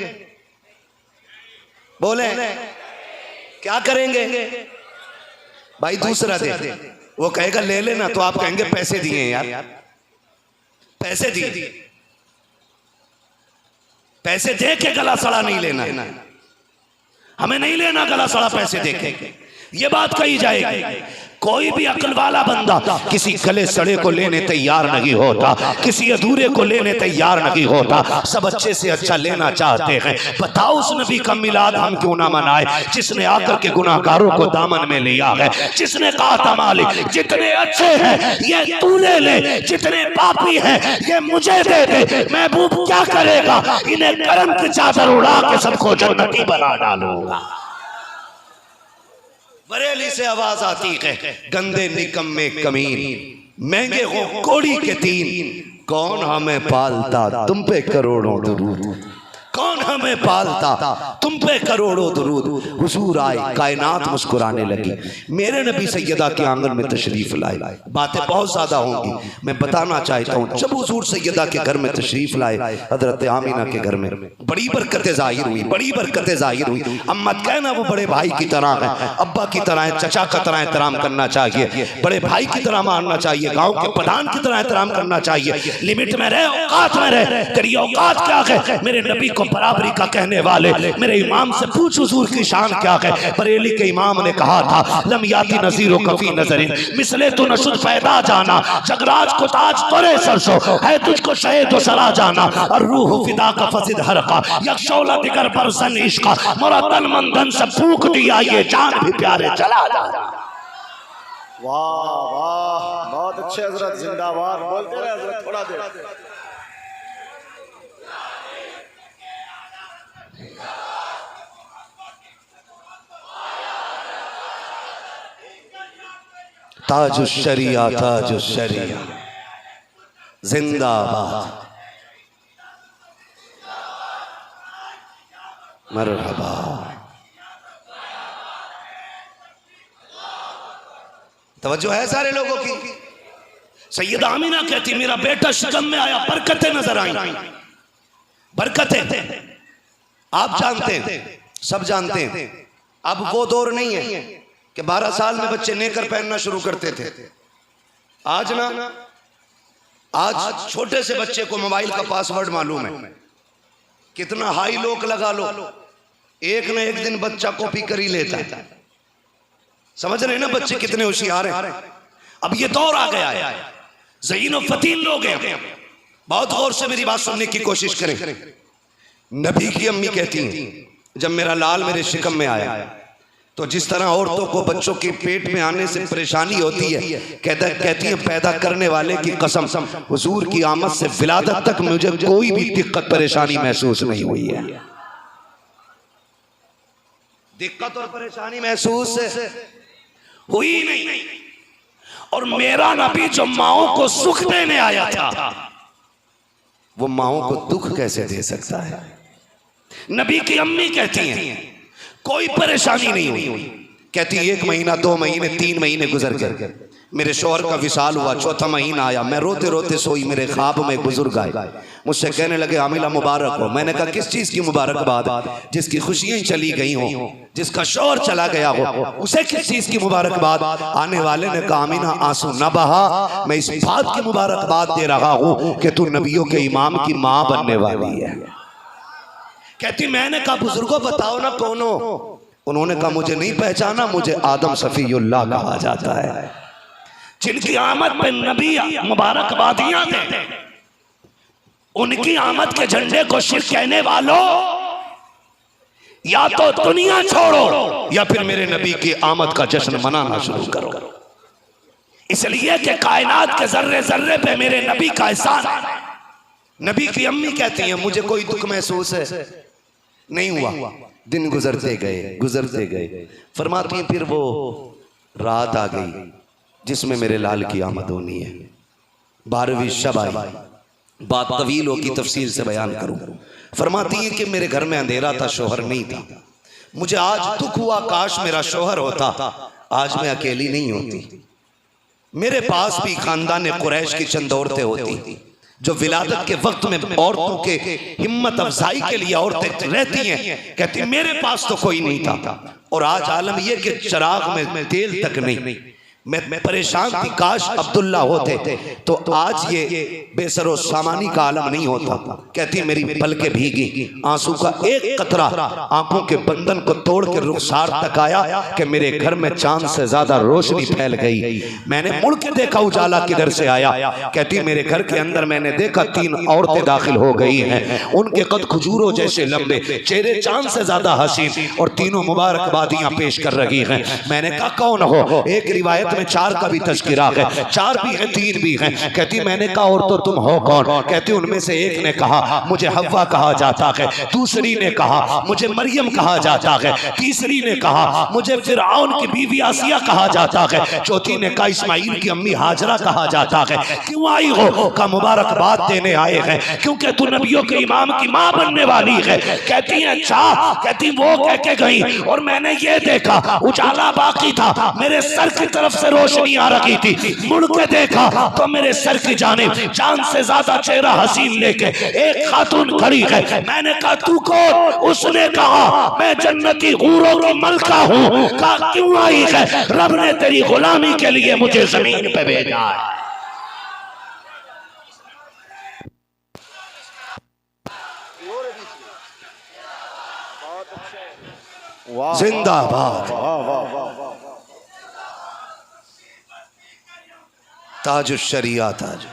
बोले क्या करेंगे? भाई दूसरा दे। वो कहेगा ले लेना, तो आप कहेंगे पैसे दिए यार, पैसे दिए, पैसे दे के गला सड़ा नहीं लेना, हमें नहीं लेना गला सड़ा पैसे दे के। ये बात कही जाएगी। कोई भी अक्ल वाला बंदा किसी गले सड़े को लेने तैयार नहीं होता, किसी अधूरे को लेने तैयार नहीं होता, सब अच्छे से अच्छा लेना चाहते हैं। बताओ उस नबी का मिलाद हम क्यों ना मनाए जिसने आकर के गुनाहगारों को दामन में लिया है, जिसने कहा था मालिक जितने अच्छे हैं ये तू ले ले, जितने पापी हैं ये मुझे दे दे, महबूब क्या करेगा, इन्हें करम की चादर उड़ा के सबको जन्नती बना डालूंगा। बरेली से आवाज आती है, गंदे निकम्मे कमीन, महंगे हो कोड़ी के तीन, कौन हमें पालता तुम पे करोड़ों दुरूद, कौन हमें पालता तुम पे करोड़ों दुरूद। हुजूर आए, कायनात मुस्कुराने लगी, मेरे नबी सैयदा के आंगन में तशरीफ लाए। बातें बहुत ज्यादा होंगी, मैं बताना चाहता हूँ। जब हुजूर सैयदा के घर में तशरीफ लाए, हजरत आमीना के घर में बड़ी बरकतें जाहिर हुई, बड़ी बरकतें जाहिर हुई। अब मत कहना वो बड़े भाई की तरह है, अब्बा की तरह है, चचा की तरह एहतराम करना चाहिए, बड़े भाई की तरह मानना चाहिए, गाँव के प्रधान की तरह एहतराम करना चाहिए। लिमिट में रहे, औकात में रहे। तेरी औकात क्या है? मेरे नबी को बराबरी का कहने वाले मेरे इमाम से पूछ हुजूर की शान क्या है। बरेली के इमाम ने कहा था, लम याती नज़ीरो कफी नजरिन मिसले तो नशुद पैदा जाना, जगराज को ताज तोरे सरसो है, तुझको शहीद तो सरा जाना, और रूह फिदा का फसिद हरका यक्षौला दिगर पर सन इश्का, मोरा तन मन धन से फूक दिया ये जान भी प्यारे चला जाना। वाह वाह, बहुत अच्छे हजरत, जिंदाबाद। बोलते रहे हजरत, थोड़ा देर। ताजुश शरिया, ताजुश शरिया जिंदाबाद, मरहबा। तवज्जो है सारे लोगों की। सैयदा आमीना कहती मेरा बेटा शिकम में आया, बरकतें नजर आई, बरकतें। आप जानते हैं, सब जानते हैं, अब वो दौर नहीं है कि 12 साल में बच्चे नेकर पहनना शुरू करते थे। आज ना, आज छोटे से बच्चे को मोबाइल का पासवर्ड मालूम है, कितना हाई लॉक लगा लो, एक न एक दिन बच्चा कॉपी कर ही लेता है। समझ रहे हैं ना बच्चे कितने होशियार हैं। अब ये दौर आ गया है, ज़हीन और फतीन लोग हैं। बहुत गौर से मेरी बात सुनने की कोशिश करें। नबी की अम्मी कहती हैं, जब मेरा लाल मेरे शिकम में आया तो जिस तरह औरतों को बच्चों के पेट में आने से परेशानी होती है, कहती है पैदा करने वाले की कसम, हुजूर की आमद से विलादत तक मुझे कोई भी दिक्कत परेशानी महसूस नहीं हुई है। दिक्कत और परेशानी महसूस हुई नहीं। और मेरा नबी जो माओं को सुख देने आया था, वो माओं को दुख कैसे दे सकता है। नबी की अम्मी कहती हैं कोई परेशानी नहीं हुई। कहती 1 महीना 2 महीने 3 महीने गुजर गए, मेरे शौहर का विसाल हुआ, 4था महीना आया, मैं रोते रोते सोई, मेरे ख्वाब में बुजुर्ग आए, मुझसे कहने लगे आमिला मुबारक हो। मैंने कहा किस चीज की मुबारकबाद? जिसकी खुशियां चली गई हो, जिसका शौहर चला गया हो, उसे किस चीज की मुबारकबाद? आने वाले ने कहा आमिना आंसू न बहा, मैं इस बात की मुबारकबाद दे रहा हूं कि तू नबियों के इमाम की मां बनने वाली है। कहती मैंने कहा बुजुर्गों बताओ ना कौन हो? उन्होंने कहा मुझे नहीं पहचाना, मुझे आदम सफीउल्लाह कहा जाता है, जिनकी आमद पे नबी मुबारकबादियां देते। उनकी आमद के झंडे को शिर्क कहने वालों, या तो दुनिया छोड़ो या फिर मेरे नबी की आमद का जश्न मनाना शुरू करो। इसलिए कि कायनात के जर्रे जर्रे पे मेरे नबी का एहसान है। नबी की अम्मी कहती हैं मुझे कोई दुख महसूस नहीं हुआ। दिन गुजरते गए। फरमाती हैं फिर वो रात आ गई जिसमें मेरे लाल की आमद होनी है। 12वीं शब आई। बात तवील की तफसील से बयान करूं। फरमाती है कि मेरे घर में अंधेरा था, शोहर नहीं था। मुझे आज दुख हुआ, काश मेरा शोहर होता, आज मैं अकेली नहीं होती। मेरे पास भी खानदान कुरैश की चंद औरतें होती जो विलादत के वक्त में औरतों के हिम्मत अफजाई के लिए औरतें रहती हैं। कहती मेरे पास तो कोई नहीं था, और आज आलम यह कि चिराग में तेल तक नहीं। मैं परेशान थी, काश अब्दुल्ला होते तो आज ये बेसरो सामानी का आलम नहीं होता। कहती मेरी पलकें भीगी, आंसू का एक कतरा आंखों के बंधन को तोड़ के रुखसार तक आया कि मेरे घर में चांद से ज्यादा रोशनी फैल गई। मैंने मुड़ के देखा उजाला किधर से आया। कहती मेरे घर के अंदर मैंने देखा 3 औरतें दाखिल हो गई हैं। उनके कद खजूरों जैसे लंबे, चेहरे चांद से ज्यादा हसीन, और तीनों मुबारकबादियां पेश कर रही हैं। मैंने कहा कौन हो? एक रिवायत में 4 का भी तज़किरा है, 4 भी है 3 भी है। कहती मैंने कहा और तो तुम हो कौन? कहती उनमें से एक ने कहा मुझे हव्वा कहा जाता है, दूसरी ने कहा मुझे मरियम कहा जाता है, तीसरी ने कहा मुझे फिरऔन की बीवी आसिया कहा जाता है, चौथी ने कहा इस्माइल की अम्मी हाजरा कहा जाता है। क्यों आई हो? का मुबारकबाद देने आए हैं, क्योंकि तू नबियों के इमाम की मां बनने वाली है। कहती है अच्छा। कहती वो कह के गई और मैंने ये देखा उजाला बाकी था, मेरे सर की तरफ से रोशनी आ रही थी। मुड़ के देखा तो मेरे सर की जानिब चांद से ज्यादा चेहरा हसीन लेके एक खातून खड़ी है। मैंने कहा तू कौन? उसने कहा मैं जन्नती हूरों की मलका हूँ। कहा क्यों आई है? रब ने तेरी गुलामी के लिए मुझे जमीन पे भेजा है। जिंदाबाद। ताज शरिया ताज।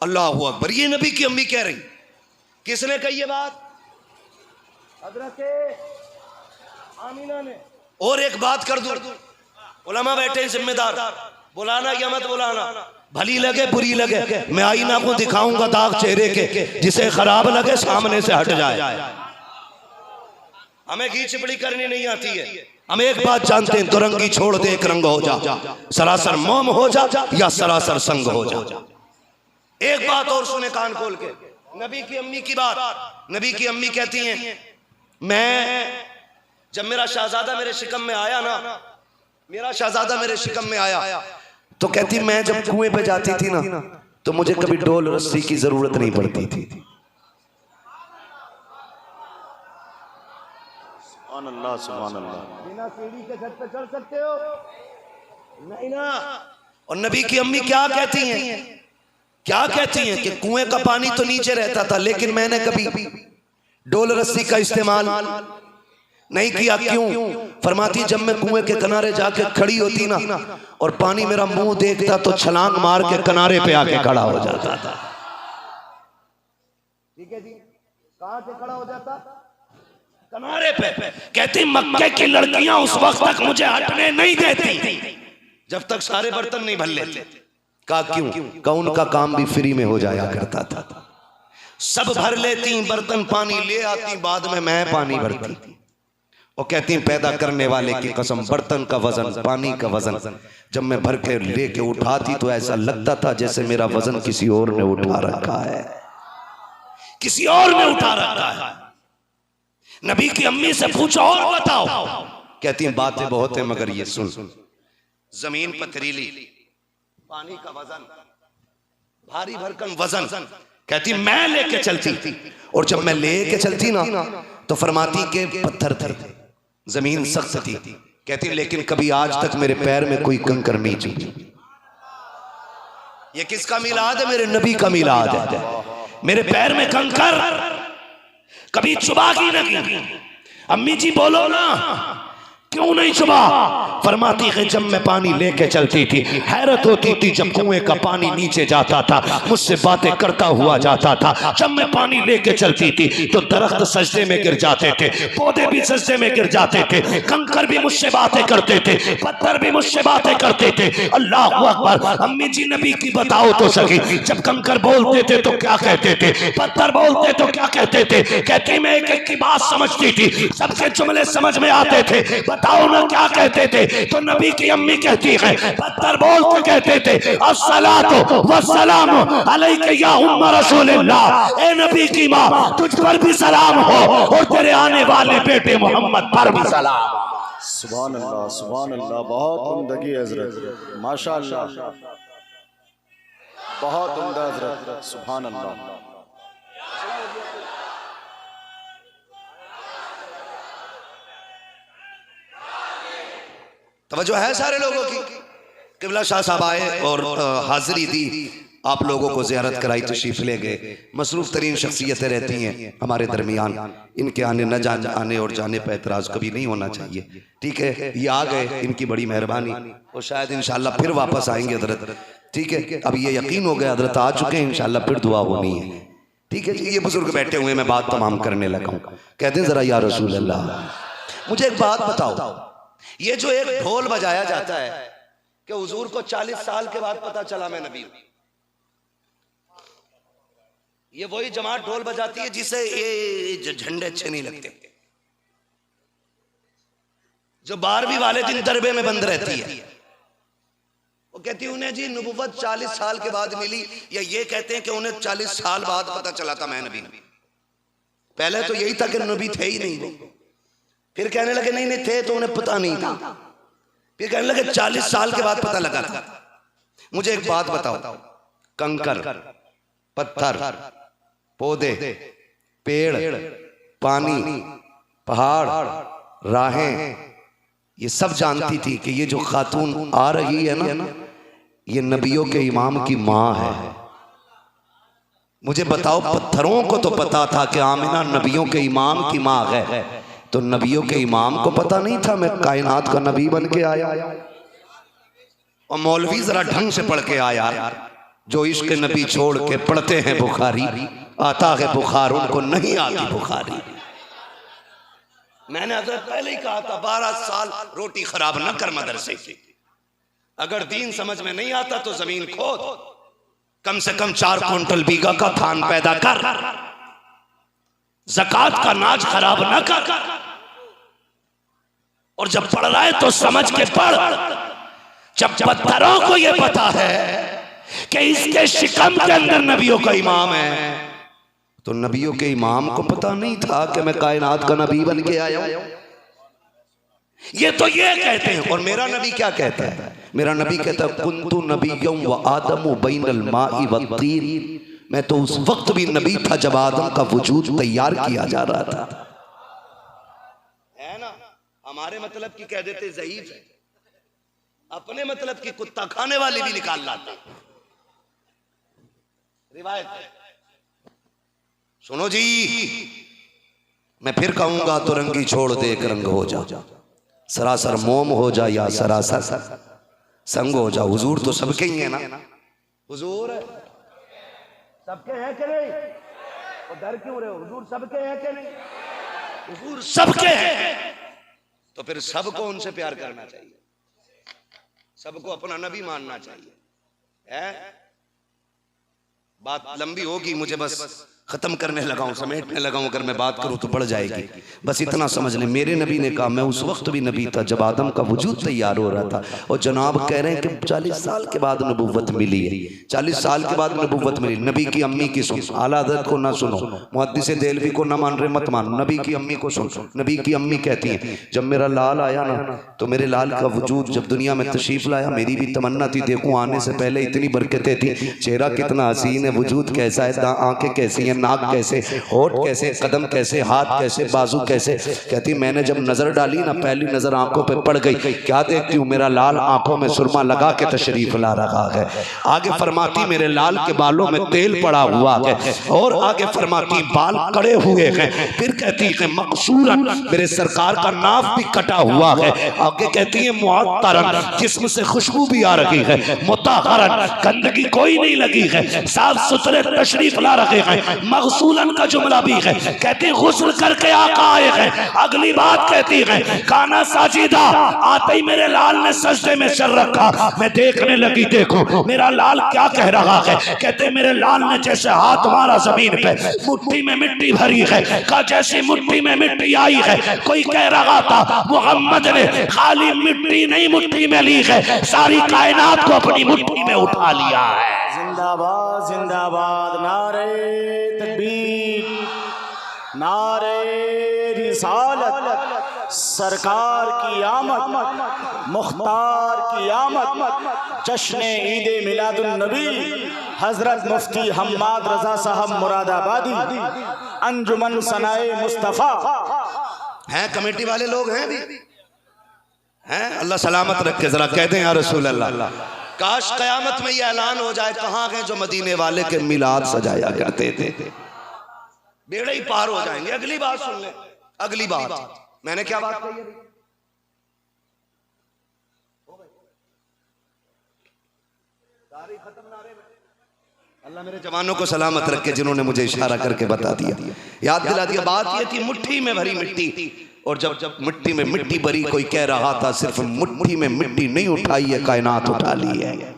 अल्लाह अकबर। ये नबी की अम्मी कह रही। किसने कही ये बात? हज़रत आमिना ने। और एक बात कर दूं, उलमा बैठे हैं जिम्मेदार, बुलाना या मत बुलाना, भली लगे बुरी लगे, मैं आईना को दिखाऊंगा दाग चेहरे के, जिसे खराब लगे सामने से हट जाए। हमें घी चिपड़ी करनी नहीं आती है। हम एक बात जानते हैं, दुरंगी छोड़ दे एक रंग हो जा, सरासर मोम हो जा या सरासर संग हो जा। एक बात और सुने कान खोल के, नबी की अम्मी की बात। नबी की अम्मी कहती हैं मैं जब मेरा शहजादा मेरे शिकम में आया ना, मेरा शहजादा मेरे शिकम में आया तो कहती मैं जब कुएं पे जाती थी ना तो मुझे कभी डोल रस्सी की जरूरत नहीं पड़ती थी। अल्लाह सुभान अल्लाह। बिना सीढ़ी के छत पे चढ़ सकते हो? नहीं ना। और नबी की अम्मी क्या कहती हैं? क्या कहती हैं कि कुएं का पानी तो नीचे रहता था, लेकिन मैंने कभी डोल रस्सी का इस्तेमाल नहीं किया। क्यों? फरमाती जब मैं कुएं के किनारे जाके खड़ी होती ना और पानी मेरा मुंह देखता तो छलांग मार के किनारे पे आके खड़ा हो जाता था। ठीक है जी, कहां से खड़ा हो जाता? किनारे पे। कहती मक्के की लड़कियां उस वक्त तक मुझे हटने नहीं देती जब तक सारे बर्तन नहीं भर लेते। कहा क्यों? कहा उनका काम भी फ्री में हो जाया करता था। सब भर लेती बर्तन, पानी ले आती, बाद में मैं पानी भरती। और कहती पैदा करने वाले की कसम, बर्तन का वजन, पानी का वजन जब मैं भर के लेके उठाती तो ऐसा लगता था जैसे मेरा वजन किसी और ने उठा रखा है, किसी और ने उठा रखा है। नबी की अम्मी से पूछो और बताओ। कहती बातें बहुत है मगर ये सुन, जमीन पथरीली, पानी का वजन, भारी भरकम वजन। कहती मैं लेके चलती थी और जब मैं लेके चलती ना तो फरमाती के पत्थर थे, जमीन सख्त थी। कहती लेकिन कभी आज तक मेरे पैर में कोई कंकर नहीं चुभी। ये किसका मिलाद है? मेरे नबी का मिलाद है। मेरे पैर में कंकर कभी चुभा की नहीं। अम्मी जी बोलो ना क्यों नहीं चुभा? फरमाती है जब मैं पानी लेके चलती थी हैरत होती थी जब कुएं का पानी नीचे जाता था मुझसे बातें करता हुआ जाता था। जब मैं पानी लेके चलती थी तो दरख्त सजदे में गिर जाते थे, पौधे भी सजदे में गिर जाते थे, कंकर भी मुझसे बातें करते थे, पत्थर भी मुझसे बातें करते थे। अल्लाह अकबर। अम्मी जी नबी की बताओ तो सही, जब कंकर बोलते थे तो क्या कहते थे, पत्थर बोलते तो क्या कहते थे? कहती मैं एक एक की बात समझती थी, सबके जुमले समझ में आते थे। बताओ ना क्या कहते थे? तो नबी की अम्मी कहती है पत्थर बोल के कहते थे अस्सलातु वस्सलामु अलैका या उम्म रसूलिल्लाह। ए नबी की माँ तुझ पर भी सलाम हो और तेरे आने वाले बेटे मोहम्मद पर भी सलाम। सुभान अल्लाह, सुभान अल्लाह। बहुत उम्दगी हजरत, माशाअल्लाह, बहुत उम्दा हजरत, सुभान अल्लाह। तवज्जो है सारे लोगों की? किबला शाह साहब आए और हाजिरी दी, आप लोगों को ज़ियारत कराई, तशरीफ ले गए। मसरूफ तरीन शख्सियतें रहती हैं हमारे दरमियान, इनके आने न आने और जाने पर एतराज़ कभी नहीं होना चाहिए। ठीक है, ये आ गए, इनकी बड़ी मेहरबानी और शायद इंशाअल्लाह फिर वापस आएंगे हजरत। ठीक है, अब ये यकीन हो गया हजरत आ चुके हैं, इंशाअल्लाह फिर दुआ होनी है। ठीक है जी, ये बुजुर्ग बैठे हुए, मैं बात तमाम करने लगा हूँ। कहते हैं जरा या रसूल अल्लाह मुझे एक बात बताओ, ये जो एक ढोल बजाया जाता है कि हुजूर को 40 साल के बाद पता चला मैं नबी हूं, ये वही जमात ढोल बजाती है जिसे ये झंडे अच्छे नहीं लगते, जो 12वीं वाले दिन दरबे में बंद रहती है। वो कहती है उन्हें जी नबुव्वत 40 साल के बाद मिली, या ये कहते हैं कि उन्हें 40 साल बाद पता चला था मैं नबी हूं। पहले तो यही था कि नबी थे ही नहीं वो, फिर कहने लगे नहीं नहीं थे तो उन्हें पता नहीं था, फिर कहने लगे 40 साल के बाद पता लगा था। मुझे एक बात बताओ, कंकर, पत्थर, पौधे, पेड़, पानी, पहाड़, राहें, ये सब जानती थी कि ये जो खातून आ रही है ना ये नबियों के इमाम की माँ है। मुझे बताओ, पत्थरों को तो पता था कि आमिना नबियों के इमाम की माँ है, तो नबियों के इमाम को पता नहीं था मैं कायनात का नबी बन के आया? और मौलवी जरा ढंग से पढ़ के आया, जो इश्क नबी छोड़ के पढ़ते हैं बुखारी, आता है बुखार उनको नहीं आती बुखारी। मैंने हजरत पहले ही कहा था 12 साल रोटी खराब न कर मदरसे से, अगर दीन समझ में नहीं आता तो जमीन खोद, कम से कम 4 क्विंटल बीघा का धान पैदा कर, ज़कात का नाज खराब न कर, और जब पढ़ रहा है तो समझ के पढ़। जब पत्थरों को यह पता है कि इसके शिकम के अंदर नबियों का इमाम है, तो नबियों के इमाम को पता नहीं था कि मैं कायनात का नबी बन के आया हूं। ये तो ये कहते हैं, और मेरा नबी क्या कहता है? मेरा नबी कहता है कुन्तु नबिय्युम व आदमु बैनल माई वत्तीन, मैं तो उस वक्त भी नबी था जब आदम का वजूद तैयार किया जा रहा था। है ना, हमारे मतलब की कह देते ज़ईफ है, अपने मतलब की कुत्ता खाने वाली भी निकाल लाता। रिवायत है, सुनो जी, मैं फिर कहूंगा तो रंगी छोड़ दे एक रंग हो जा, सरासर मोम हो जा या सरासर संग हो जा। हुजूर तो सबके ही है ना, हुजूर सबके हैं कि नहीं? और डर क्यों रहे हो? हुजूर सबके हैं कि नहीं? हुजूर सबके हैं, तो फिर सबको उनसे प्यार करना चाहिए, सबको अपना नबी मानना चाहिए। है बात लंबी होगी, मुझे बस खत्म करने लगा हूं, समेटने लगा हूं। अगर मैं बात करूं तो बढ़ जाएगी। बस इतना समझ ले, मेरे नबी ने कहा, मैं उस वक्त भी नबी था जब आदम का वजूद तैयार हो रहा था, और जनाब कह रहे हैं कि 40 साल के बाद नबूवत मिली है। 40 साल के बाद नबूवत मिली। नबी की अम्मी की सुन, आला हज़रत को ना सुनो, मुहद्दिस देलवी को ना मान रहे मत मानो, नबी की अम्मी को सुन। नबी की अम्मी कहती है, जब मेरा लाल आया ना, तो मेरे लाल का वजूद जब दुनिया में तशरीफ लाया, मेरी भी तमन्ना थी, देखूं आने से पहले इतनी बरकतें थी, चेहरा कितना हसीन है, वजूद कैसा है, आंखें कैसी हैं, नाक कैसे, होठ कैसे, कदम कैसे, हाथ कैसे, बाजू कैसे। कहती मैंने जब नजर डाली ना, पहली नजर आंखों पे पड़ गई, क्या देखती हूँ, मेरा लाल आंखों में सुरमा लगा के तशरीफ ला रहा है। आगे फरमाती मेरे लाल के बालों में तेल पड़ा हुआ है, और आगे फरमाती बाल कड़े हुए हैं। फिर कहती है मकसूरन, मेरे सरकार का नाफ भी कटा हुआ है। आगे कहती है मुअत्तरन, जिस्म से खुशबू भी आ रही है, मुतहरन, गंदगी कोई नहीं लगी है, साफ सुथरे तशरीफ ला रहे हैं। मगसूलन का जुमला भी है, कहते गुस्ल करके आका आए हैं। अगली बात कहती है काना साजिदा, आते ही मेरे लाल ने सजदे में सर रखा, मैं देखने लगी, देखो मेरा लाल क्या कह रहा है। कहते मेरे लाल ने जैसे हाथ मारा जमीन पे, मुट्ठी में मिट्टी भरी है, का जैसी मुट्ठी में मिट्टी आई है, कोई कह रहा था मोहम्मद ने खाली मिट्टी नहीं मुट्ठी में ली है, सारी कायनात को अपनी मुट्ठी में उठा लिया है। जिंदाबाद जिंदाबाद, नारे तकबीर, नारे रिसालत, सरकार की आमद, मुख्तार की आमद, जश्न ईद मिलादुन नबी, हजरत मुफ्ती हम्माद रजा साहब मुरादाबादी, अंजुमन सनाए मुस्तफ़ा। हैं कमेटी वाले लोग हैं भी हैं, अल्लाह सलामत रखे। जरा कहते हैं या रसूल अल्लाह, काश कयामत में ये ऐलान हो जाए, कहाँ गए जो मदीने वाले के मिलाद सजाया करते थे। बेड़े ही पार हो जाएंगे। अगली बात सुन ले, अगली बात मैंने क्या बात कही है? अल्लाह मेरे जवानों को सलामत रखे जिन्होंने मुझे इशारा करके बता दिया, याद दिला दिया। बात ये थी मुट्ठी में भरी मिट्टी, और जब मिट्टी में मिट्टी भरी, कोई कह रहा था सिर्फ मुट्ठी में मिट्टी नहीं उठाई है, कायनात उठा ली है,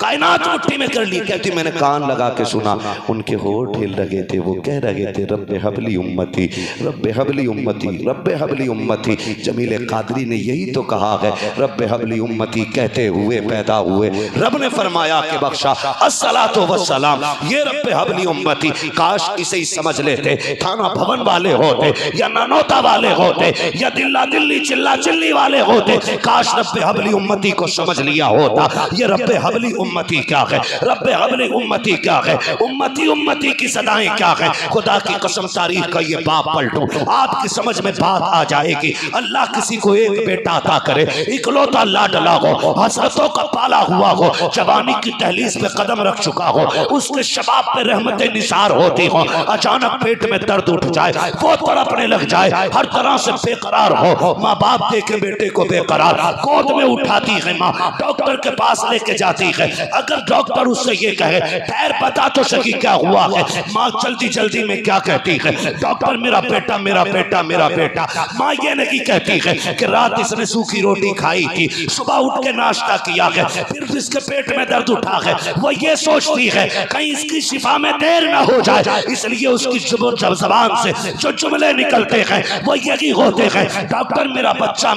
कायनात मुट्ठी में कर ली। कहती मैंने कान लगा के सुना, उनके होठ हिल रहे थे, वो कह रहे थे रब्बे हबली उम्मती, रब्बे हबली उम्मती, रब्बे हबली उम्मती। जमील कादरी ने यही तो कहा है, रब्बे हबली उम्मती कहते हुए पैदा हुए। रब ने फरमाया कि बख्शा अस्सलातु वस्सलाम, ये रब्बे हबली उम्मती। काश इसे ही समझ लेते, थाना भवन वाले होते या नानोता वाले होते या दिल्ला दिल्ली चिल्ला चिल्ली वाले होते, काश रब्बे हबली उम्मती को समझ लिया होता। ये रब्बे हबली उम्मती क्या है, रब्बे हबली उम्मती क्या है, उम्मती उम्मती की सदाएं क्या है। खुदा की कसम तारीख का ये बाप पलटू, आपकी समझ में बात आ जाएगी। अल्लाह किसी को एक बेटा अता करे, इकलौता लाडला हो, हसरतों का पाला हुआ हो, जवानी की दहलीज पे कदम रख चुका हो, उसके शबाब पे रहमतें निसार होती हो, अचानक पेट में दर्द उठ जाए, वो तड़पने लग जाए, हर तरह से बेकरार हो, माँ बाप देखे बेटे को बेकरार, गोद में उठाती है माँ, डॉक्टर के पास लेके जाती है। अगर डॉक्टर उससे ये कहे खैर बता तो सकी क्या हुआ है, माँ जल्दी जल्दी में क्या कहती है, डॉक्टर मेरा बेटा मेरा बेटा मेरा बेटा। माँ ये नहीं कहती है कि रात इसने सूखी रोटी खाई थी, सुबह उठ के नाश्ता किया है, फिर इसके पेट में दर्द उठा है, वो ये सोचती है कहीं इसकी शिफा में देर ना हो जाए, इसलिए उसकी जबान से जो जुमले निकलते हैं वो यही होते हैं, डॉक्टर मेरा बच्चा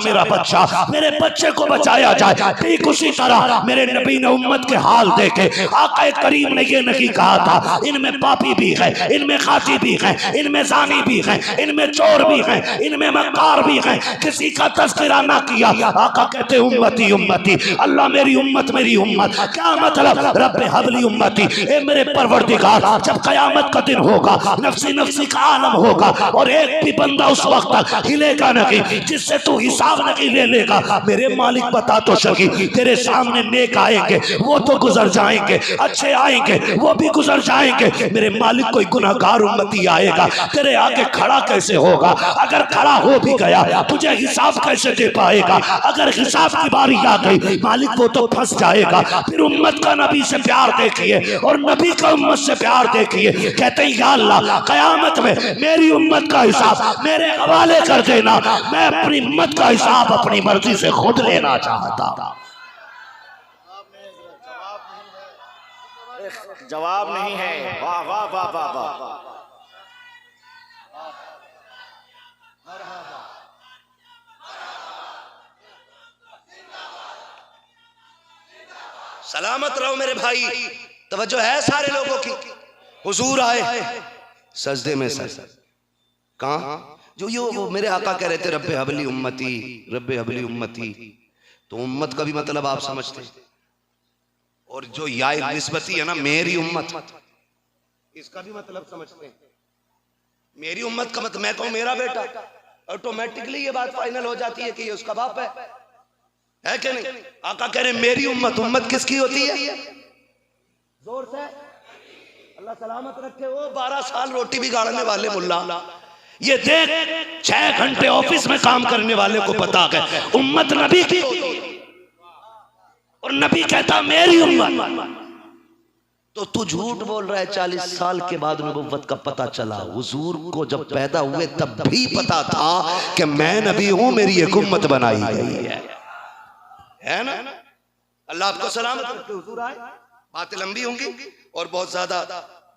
मेरे बच्चे को बचाया जाए। ठीक उसी तरह मेरे नबी ने उम्मत के हाल देखे, आका करीम ने ये नहीं कहा था इनमें पापी भी है, इनमें खाती भी है, इनमें जानी भी है, इनमें चोर भी है, इनमें मक्कार भी है, किसी का तज़किरा ना किया। आका कहते उम्मती उम्मती, अल्लाह मेरी उम्मत क्या मतलब, रब्बे हबली उम्मती, ए मेरे परवरदिगार, जब कयामत का दिन होगा, नफ्सी नफ्सी का आलम होगा, और एक भी बंदा उस वक्त तक हिलेगा नहीं जिससे तू हिसाब नहीं ले लेगा। मेरे मालिक बता तो सकी तेरे सामने नेक आएंगे, वो वो तो गुजर जाएंगे, अच्छे आएंगे वो भी गुजर जाएंगे, मेरे मालिक कोई गुनाहगार उम्मती आएगा तेरे आगे खड़ा कैसे होगा? अगर खड़ा हो भी गया तुझे हिसाब कैसे दे पाएगा? अगर हिसाब की बारी आ गई मालिक वो तो फंस जाएगा। फिर उम्मत का नबी से प्यार देखिए और नबी का उम्मत से प्यार देखिए। कहते हैं या अल्लाह कयामत में मेरी उम्मत का हिसाब मेरे हवाले कर देना, मैं अपनी उम्मत का हिसाब अपनी मर्जी से खुद लेना चाहता। जवाब नहीं है। वाह वाह वाह वाह वाह। सलामत रहो मेरे भाई। तवज्जो है सारे लोगों की। हुजूर आए सजदे में सर कहां जो यो वो मेरे आका कह रहे थे रब्बे हबली उम्मती, रब्बे हबली उम्मती। तो उम्मत का भी मतलब आप समझते हैं, और जो या निस्बती है ना मेरी उम्मत, इसका भी मतलब समझते हैं। मेरी उम्मत का मतलब मैं कहूं मेरा बेटा, ऑटोमेटिकली ये बात फाइनल हो जाती है कि ये उसका बाप है कि नहीं? आका कह रहे मेरी उम्मत। उम्मत किसकी होती है? जोर से अल्लाह सलामत रखे। वो 12 साल रोटी बिगाड़ने वाले मुल्ला, ये देख 6 घंटे ऑफिस में काम करने वाले को पता है उम्मत नबी की होती है, और नबी कहता मेरी उम्मत। तो तू झूठ बोल रहा है। 40 साल के बाद नबुव्वत का पता चला। हुजूर को जब पैदा हुए तब भी पता था कि मैं नबी हूं, मेरी एक उम्मत बनाई गई है ना? अल्लाह आपको सलामत रखे। हुजूर आए, बातें लंबी होंगी और बहुत ज्यादा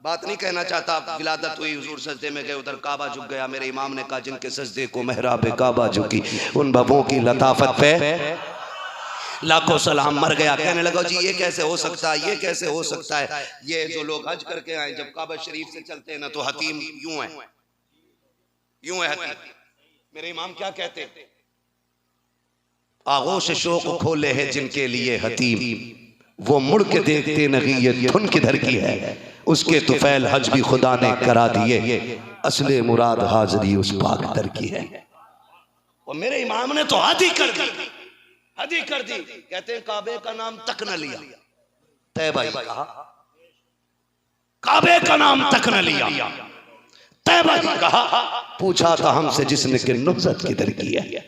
बात नहीं कहना चाहता। विलादत हुई, हुजूर सजदे में गए, उधर काबा झुक गया। मेरे इमाम ने कहा जिनके सजदे को मेहराब काबा झुकी उन बबों की लताफत पे लाखों सलाम। मर गया। कहने लगा जी ये कैसे हो सकता है, ये कैसे हो सकता है? ये जो लोग हज करके आए जब काबा शरीफ से चलते हैं ना तो हतीम यूं है, यूं है हतीम। मेरे इमाम क्या कहते हैं? आगोश शोक खोले हैं जिनके लिए हतीम, वो मुड़ के देखते नहीं ये धुन किधर की है। उसके तुफैल हज भी खुदा ने करा दिए, असले मुराद हाजरी उस पाक दर की है। और मेरे इमाम ने तो हद ही कर दी, हद ही कर दी। कहते हैं काबे का नाम तक न लिया। तैबा ही कहा, काबे का नाम तक न लिया। तैबा ही कहा, पूछा था हमसे जिसने कि नुज़रत किधर की है।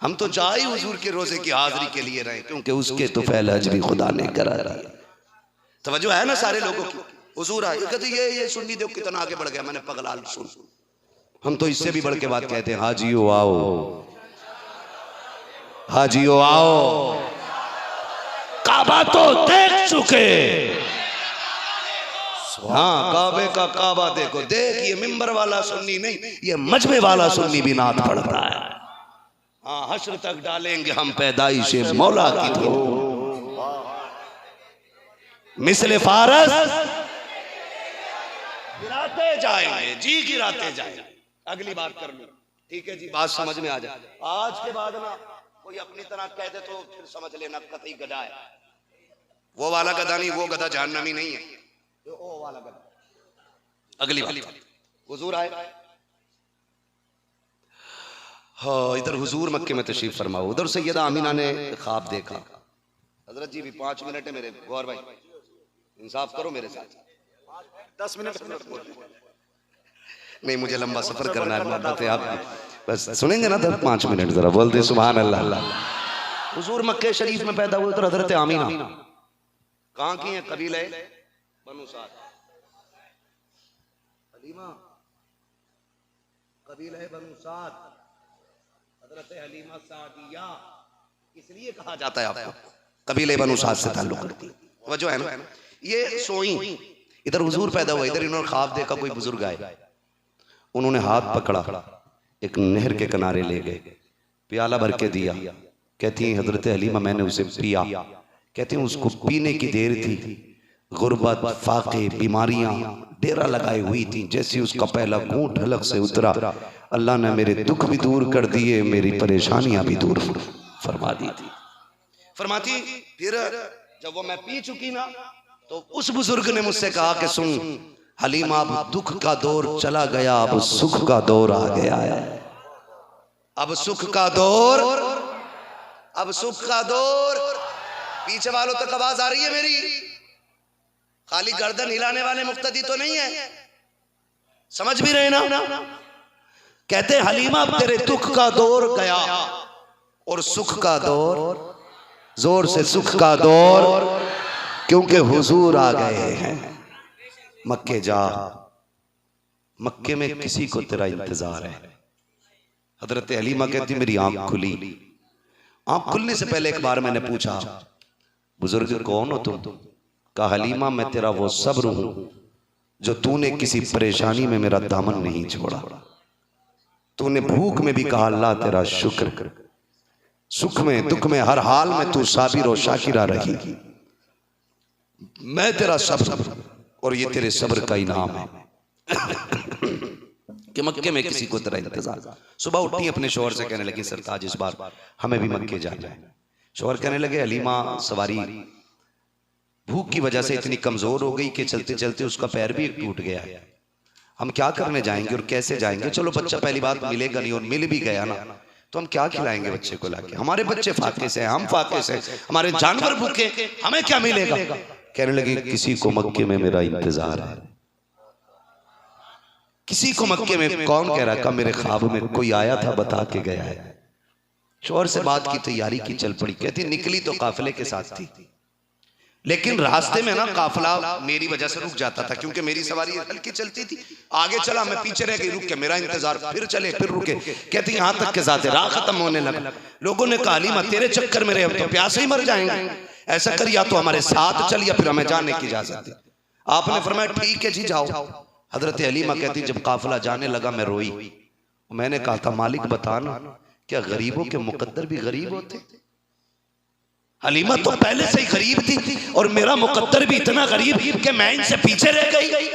हम तो जाए हुजूर के रोजे की हाजिरी के लिए रहे, क्योंकि उसके तो फैल हज भी खुदा ने करा दिया। तवज्जो है ना सारे लोगों की? हुजूर आए, कहते ये सुन्नी देखो कितना आगे बढ़ गया। मैंने पगलाल सुन, हम तो इससे भी बढ़ के बात कहते हैं हाजियो आओ, हाजियो आओ। काबा तो देख चुके, हाँ काबे का काबा देखो। देख ये मिंबर वाला सुन्नी नहीं, ये मजमे वाला सुन्नी भी नात पढ़ता है। हाँ हश्र तक डालेंगे हम पैदाइशे मौला की तो मिसले फारस गिराते जाएंगे जी, गिराते जाएंगे। अगली बात कर लो, ठीक है जी? बात समझ में आ जाए। आज के बाद ना कोई अपनी तरह कह दे तो फिर समझ लेना कतई गधा है। वो वाला गधा नहीं, वो गधा जहन्नमी नहीं है, वो वाला गधा। अगली बात, हुजूर आए। हाँ इधर हुजूर मक्के में तशरीफ फरमा, उधर सैयदा आमीना ने ख्वाब देखा। हजरत जी भी 5 मिनट है मेरे गौर भाई, इंसाफ करो मेरे साथ। 10 मिनट नहीं, मुझे लंबा सफर करना है। मोहब्बत है आप बस सुनेंगे ना तो 5 मिनट जरा बोल दे सुभान अल्लाह। हुजूर मक्के शरीफ में पैदा हुए। उधर हजरत आमीना कहाँ की है? कबीले बनु साद। हलीमा कबीले बनु साद, हजरत हलीमा सादिया इसलिए कहा जाता है आपको, कबीले बनु साद से ताल्लुक करती है। वजह है ना? ये सोई, इधर हुजूर पैदा हुआ, इधर इन्होंने ख्वाब देखा कोई बुजुर्ग आए। उन्होंने हाथ पकड़ा, एक नहर के किनारे ले गए, प्याला भर के दिया। कहती हैं हजरत हलीमा मैंने उसे पिया। कहते हैं उसको पीने की देर थी, गुर्बत फाके बीमारियां डेरा लगाई हुई थी। जैसे उसका पहला घूंट हलक से उतरा, अल्लाह ने मेरे दुख भी दूर कर दिए, मेरी परेशानियां भी दूर फरमा दी थी। फरमाती फिर जब वो मैं पी चुकी ना तो उस बुजुर्ग ने मुझसे कहा कि सुन हलीमा, अब दुख का दौर चला गया, अब सुख का दौर आ गया है। अब सुख का दौर, अब सुख का दौर। पीछे वालों तक आवाज आ रही है मेरी? खाली गर्दन हिलाने वाले मुक्तदी तो नहीं है, समझ भी रहे ना? कहते हलीमा तेरे दुख का दौर गया और सुख का दौर, जोर से सुख का दौर, क्योंकि हुजूर आ गए हैं। मक्के जा, मक्के में किसी को तेरा इंतजार है। हजरत हलीमा कहती मेरी आंख खुली। आंख खुलने से पहले एक बार मैंने पूछा, बुजुर्ग कौन हो तुम? कहा हलीमा मैं तेरा वो सब्र हूं जो तूने किसी परेशानी में मेरा दामन नहीं छोड़ा। तूने भूख में भी कहा अल्लाह तेरा शुक्र, सुख में दुख में हर हाल में तू साबिर और शाकिरा रही। मैं तेरा सब्र और ये तेरे सब्र का इनाम है कि मक्के में किसी को तेरा इंतजार। सुबह उठी अपने शौहर से कहने लगी सरताज इस बार हमें भी मक्के जाना है। शौहर कहने लगे हलीमा सवारी भूख की वजह से इतनी कमजोर हो गई कि चलते चलते उसका पैर भी एक टूट गया है। हम क्या करने जाएंगे और कैसे जाएंगे? चलो बच्चा पहली बात मिलेगा नहीं और मिल भी गया ना तो हम क्या खिलाएंगे बच्चे को लाके? हमारे बच्चे फाके से, हम फाके से, हमारे जानवर भूखे, हमें क्या मिलेगा? कहने लगे किसी को मक्के में मेरा इंतजार है। किसी को मक्के में? कौन कह रहा? का मेरे ख्वाब में कोई आया था बता के गया है। शौहर से बात की, तैयारी की, चल पड़ी। कहती निकली तो काफिले के साथ थी, लेकिन रास्ते में ना काफिला मेरी वजह से रुक जाता था क्योंकि मेरी सवारी हल्की चलती थी। आगे चला, मैं पीछे रह गई, रुक के मेरा इंतजार, फिर चले फिर रुके। कहती यहां तक के साथ राह खत्म होने लगा। लोगों ने कहा हलीमा तेरे चक्कर में रहे हम तो प्यासे ही मर जाएंगे, ऐसा कर या तो हमारे साथ चल या फिर हमें जाने की इजाजत दे। आपने फरमाया ठीक है जी जाओ। हजरत हलीमा कहती जब काफिला जाने लगा मैं रोई। मैंने कहा था मालिक बताना क्या गरीबों के मुकद्दर भी गरीब होते? हलीमा तो पहले से ही गरीब थी और मेरा मुकद्दर भी इतना गरीब कि मैं इनसे पीछे रह गई।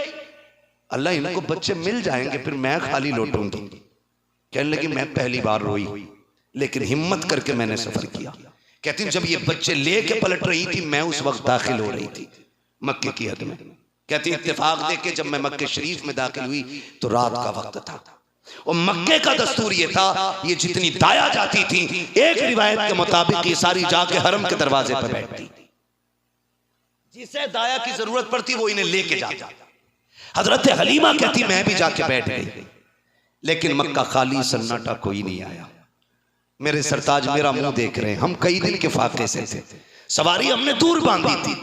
अल्लाह इनको बच्चे मिल जाएंगे फिर मैं खाली लौटूंगी। कहने लगी मैं पहली बार रोई लेकिन हिम्मत करके मैंने सफर किया। कहती जब ये बच्चे लेके पलट रही थी मैं उस वक्त दाखिल हो रही थी मक्के की हद में। कहती इत्तेफाक देख के जब मैं मक्के शरीफ में दाखिल हुई तो रात का वक्त था और मक्के का दस्तूर ये था ये जितनी दाया जाती थी एक रिवायत के मुताबिक ये सारी जाके हरम के दरवाजे पर बैठती, जिसे दाया की जरूरत पड़ती वो इन्हें लेके जाता। हजरत हलीमा कहती मैं भी जाके बैठ गई लेकिन मक्का खाली सन्नाटा कोई नहीं आया। मेरे सरताज मेरा मुंह देख रहे हैं, हम कई दिन के फाके से थे, सवारी हमने दूर बांधी थी,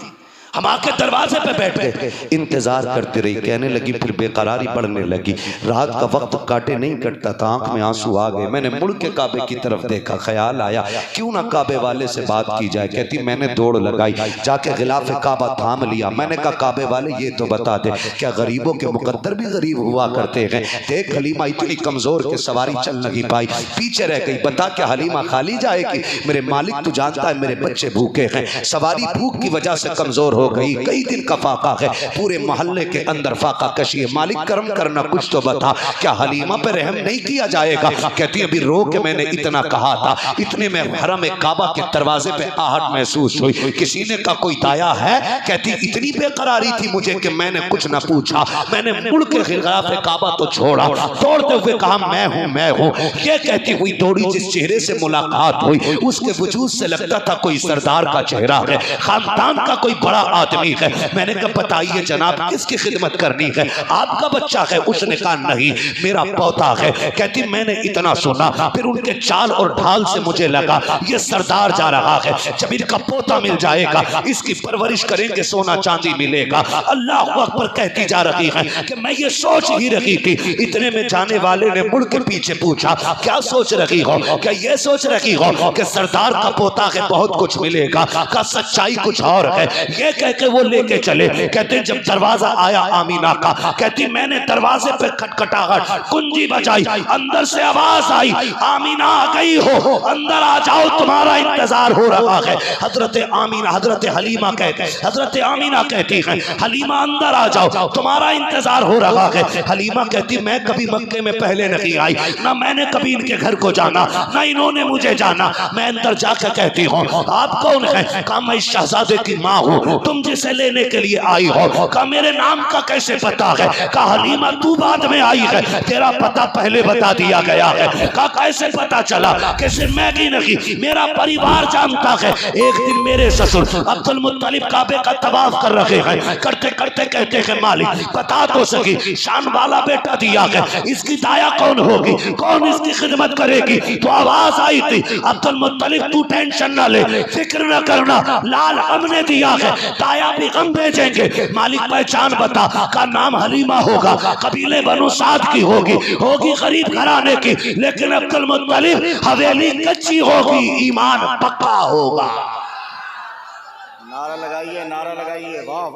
हम आके दरवाजे पे बैठ गए, इंतजार करते रही। कहने लगी फिर बेकरारी बढ़ने लगी, रात का वक्त काटे नहीं कटता था, आंख में आंसू आ गए। मैंने मुड़ के काबे की तरफ देखा, ख्याल आया क्यों ना काबे वाले से बात की जाए। कहती मैंने दौड़ लगाई, जाके गिलाफ काबा थाम लिया। मैंने कहा काबे वाले ये तो बता दे क्या गरीबों के मुकद्दर भी गरीब हुआ करते हैं? देख हलीमा इतनी कमजोर के सवारी चल नहीं पाई, पीछे रह गई। बता क्या हलीमा खाली जाएगी? मेरे मालिक तू जानता है मेरे बच्चे भूखे हैं, सवारी भूख की वजह से कमजोर हो गई, कई दिन का फाका है, पूरे मोहल्ले के अंदर फाका कशी है, मालिक करम करना कुछ तो बता क्या हलीमा पे रहम नहीं किया जाएगा? कहती अभी रो के मैंने इतना कहा था, इतने में हरम काबा के दरवाजे पे आहट महसूस हुई, किसी ने कहा कोई दाया है? कहती इतनी बेकरारी थी मुझे कि मैंने कुछ ना पूछा, मैंने मुड़ के खिलाफ काबा तो छोड़ा, दौड़ते हुए कहा मैं हूं मैं हूं। ये कहती हुई दौड़ी, जिस चेहरे से मुलाकात हुई उसके वजूद से लगता था कोई सरदार का चेहरा है, खानदान का कोई बड़ा आदमी है। मैंने कहा बताइए जनाब किसकी खिदमत करनी है? आपका बच्चा है? उसने कहा नहीं मेरा पोता है। कहती मैंने इतना सुना, फिर उनके चाल और ढाल से मुझे लगा ये सरदार जा रहा है, जब इनका पोता मिल जाएगा इसकी परवरिश करेंगे सोना चांदी मिलेगा। अल्लाह अकबर कहती जा रही है कि मैं ये सोच ही रही थी। इतने में जाने वाले ने मुड़ के पीछे पूछा क्या सोच रही हो? क्या ये सोच रही हो कि सरदार का पोता है बहुत कुछ मिलेगा? का सच्चाई कुछ और है। ये कह के वो लेके चले। कहते जब दरवाजा आया आमीना का, कहती मैंने दरवाजे पे खटखटाहट कुंजी बजाई, अंदर से आवाज आई आमीना आ गई हो, अंदर आ जाओ तुम्हारा इंतजार हो रहा है। हजरत आमीना हजरत हलीमा कहते हजरत आमीना कहती है हलीमा अंदर आ जाओ तुम्हारा इंतजार हो रहा है। हलीमा कहती मैं कभी मक्के में पहले नहीं आई, ना मैंने कभी इनके घर को जाना, ना इन्होंने मुझे जाना। मैं अंदर जाकर कहती हूँ आप कौन है? कहा मैं इस शहजादे की माँ हूँ। तुम जिसे लेने के लिए आई हो, कहा मेरे नाम का कैसे पता है? कहा हलीमा तू बाद में आई है, तेरा पता पहले बता दिया गया है। कहा कैसे पता चला? कि सिर्फ मैं ही नहीं, मेरा परिवार जानता है। एक दिन मेरे ससुर अब्दुल मुत्तलिब काबे का तवाफ कर रहे हैं, करते करते कहते हैं मालिक बता तो सकी, शान वाला बेटा दिया है, इसकी दाया कौन होगी, कौन इसकी खिदमत करेगी? तो आवाज आई थी, अब्दुल मुत्तलिब तू टेंशन ना ले, फिक्र ना करना, लाल हमने दिया है, दाया भी हम भेजेंगे। मालिक पहचान बता? का नाम हलीमा होगा, कबीले बनो साद की होगी, होगी गरीब घराने की, लेकिन अब्दुल मुत्तलिब हवेली कच्ची होगी, ईमान पक्का होगा। नारा लगाइए, नारा लगाइए, वाह।